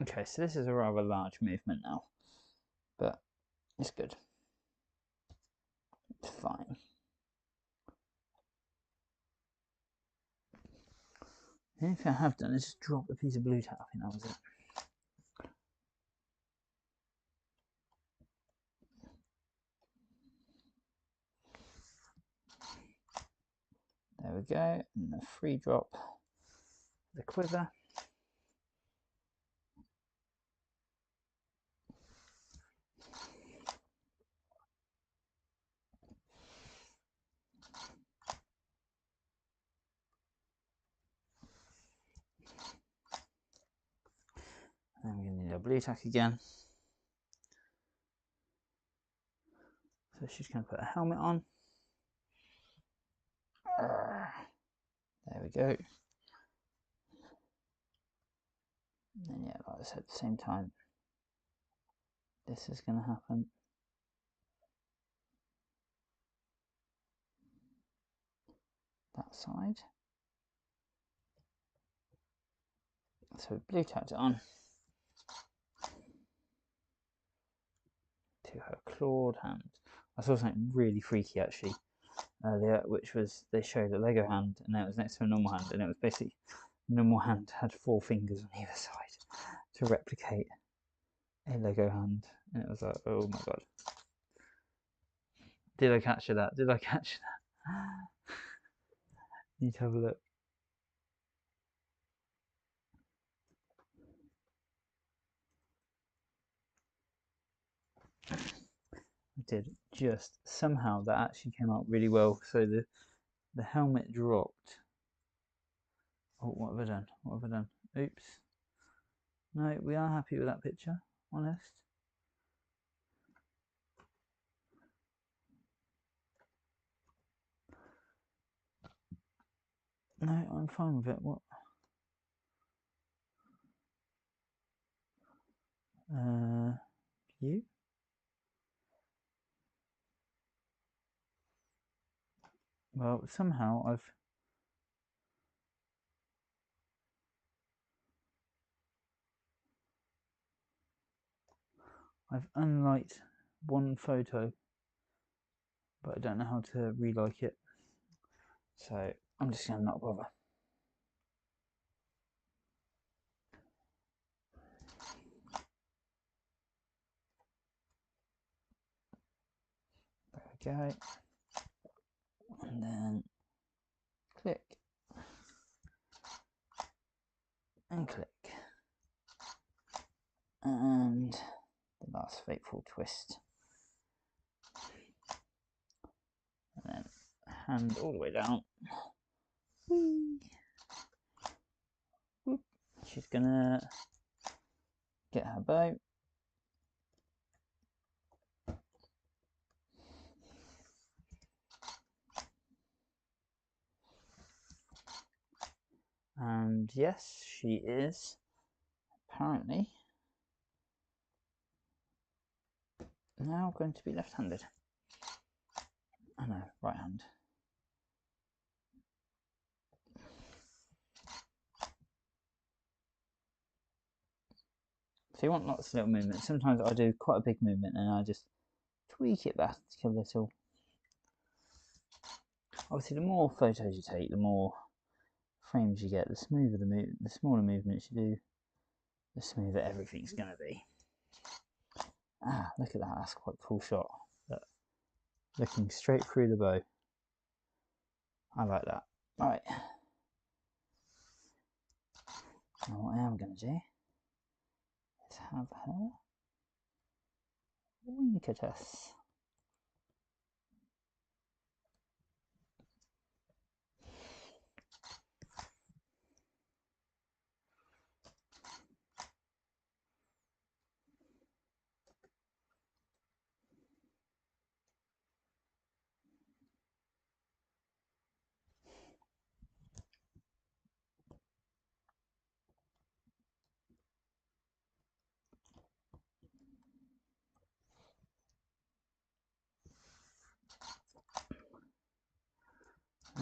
Okay, so this is a rather large movement now, but it's good. It's fine. The only thing I have done is just drop a piece of blue tack. I think that was it. There we go, and a free drop, the quiver. And we're going to need a blue tack again. So she's going to put a helmet on. There we go. And then, yeah, like I said, at the same time, this is going to happen. That side. So blue tacked it on to her clawed hand. I saw something really freaky actually earlier, which was they showed a Lego hand and then it was next to a normal hand, and it was basically normal hand had 4 fingers on either side to replicate a Lego hand, and it was like, oh my god. Did I capture that? Did I capture that? Need to have a look. I did. Just somehow that actually came out really well. So the helmet dropped. Oh, what have I done? What have I done? Oops. No, we are happy with that picture. Honest. No, I'm fine with it. What? You? Well, somehow I've unliked one photo, but I don't know how to relike it. So I'm just gonna not bother. There we go. And then click and click. And the last fateful twist. And then hand all the way down. Whee! Whoop. She's gonna get her bow. And yes, she is apparently now going to be left-handed. Oh no, right hand. So you want lots of little movements. Sometimes I do quite a big movement and I just tweak it back a little. Obviously, the more photos you take, the more frames you get, the smoother the smaller movements you do, the smoother everything's going to be. Ah, look at that, that's quite a cool shot. Look, looking straight through the bow. I like that. Alright. Now what I am going to do is have her wink at us.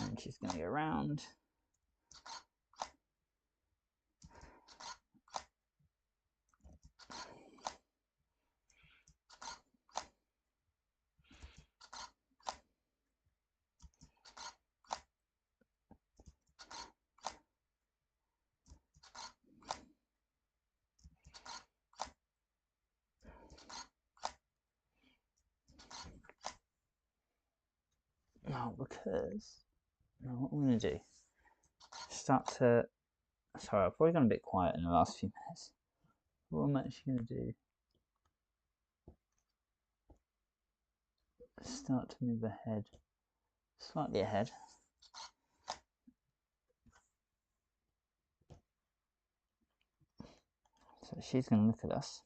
And she's going to go around. Now, because what I'm going to do, start to. Sorry, I've probably gone a bit quiet in the last few minutes. What I'm actually going to do, start to move ahead, slightly ahead. So she's going to look at us.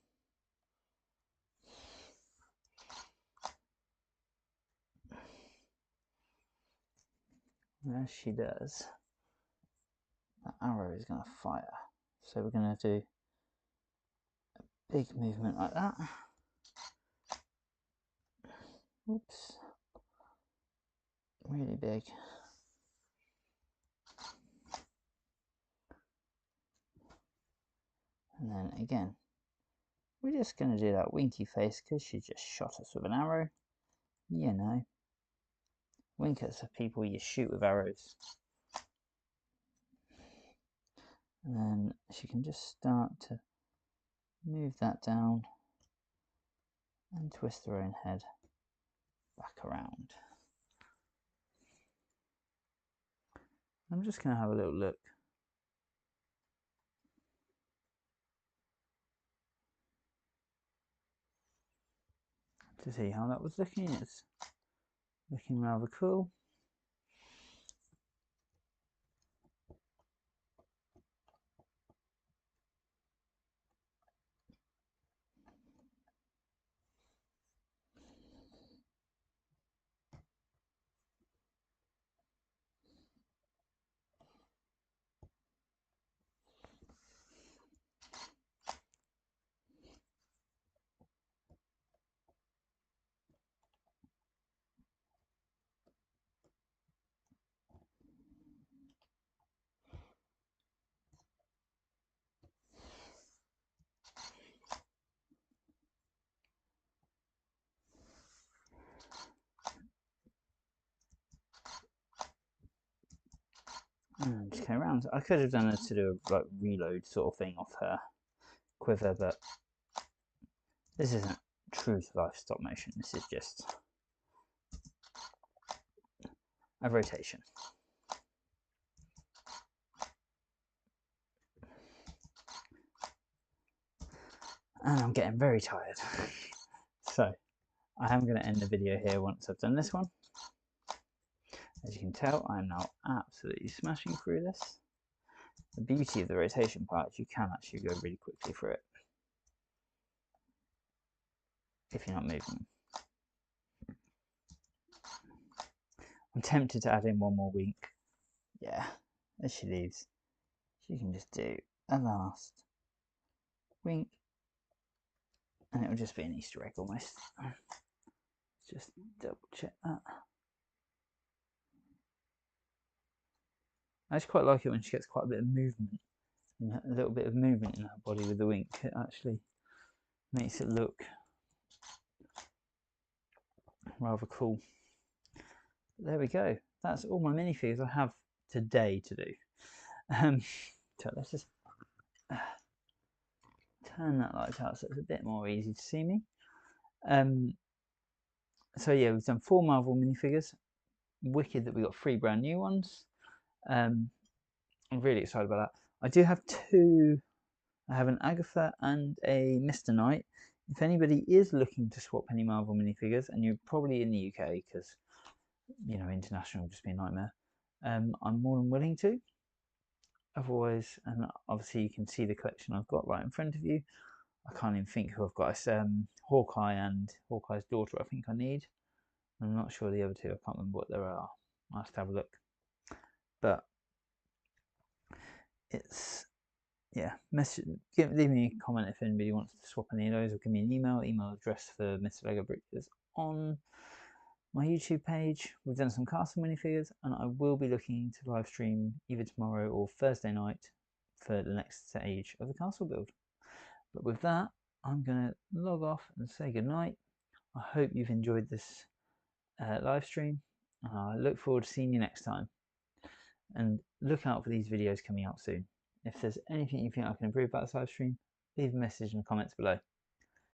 And as she does, that arrow is going to fire. So we're going to do a big movement like that. Oops. Really big. And then again, we're just going to do that winky face because she just shot us with an arrow. You know, wink at the people you shoot with arrows. And then she can just start to move that down and twist her own head back around. I'm just going to have a little look. To see how that was looking. It's looking rather cool. And just came around. I could have done a sort of like reload sort of thing off her quiver, but this isn't true to life stop motion. This is just a rotation. And I'm getting very tired. So I am going to end the video here once I've done this one. As you can tell, I'm now absolutely smashing through this. The beauty of the rotation part is you can actually go really quickly through it if you're not moving. I'm tempted to add in one more wink. Yeah, as she leaves, she can just do a last wink and it'll just be an Easter egg almost. Just double check that. I just quite like it when she gets quite a bit of movement, a little bit of movement in her body with the wink. It actually makes it look rather cool. But there we go. That's all my minifigures I have today to do. So let's just turn that light out so it's a bit more easy to see me. So yeah, we've done 4 Marvel minifigures. Wicked that we got 3 brand new ones. I'm really excited about that. I do have 2 I have an Agatha and a Mr. Knight. If anybody is looking to swap any Marvel minifigures, and you're probably in the UK because, you know, international would just be a nightmare, I'm more than willing to. Otherwise, and obviously you can see the collection I've got right in front of you. I can't even think who I've got. It's Hawkeye and Hawkeye's daughter I think I need. I'm not sure the other two. I can't remember what there are. I'll have to have a look. But it's, yeah, leave me a comment if anybody wants to swap any of those, or give me an email address for Mr. Lego Bridges on my YouTube page. We've done some castle minifigures, and I will be looking to live stream either tomorrow or Thursday night for the next stage of the castle build. But with that, I'm going to log off and say goodnight. I hope you've enjoyed this live stream. I look forward to seeing you next time. And look out for these videos coming out soon. If there's anything you think I can improve about this live stream, leave a message in the comments below.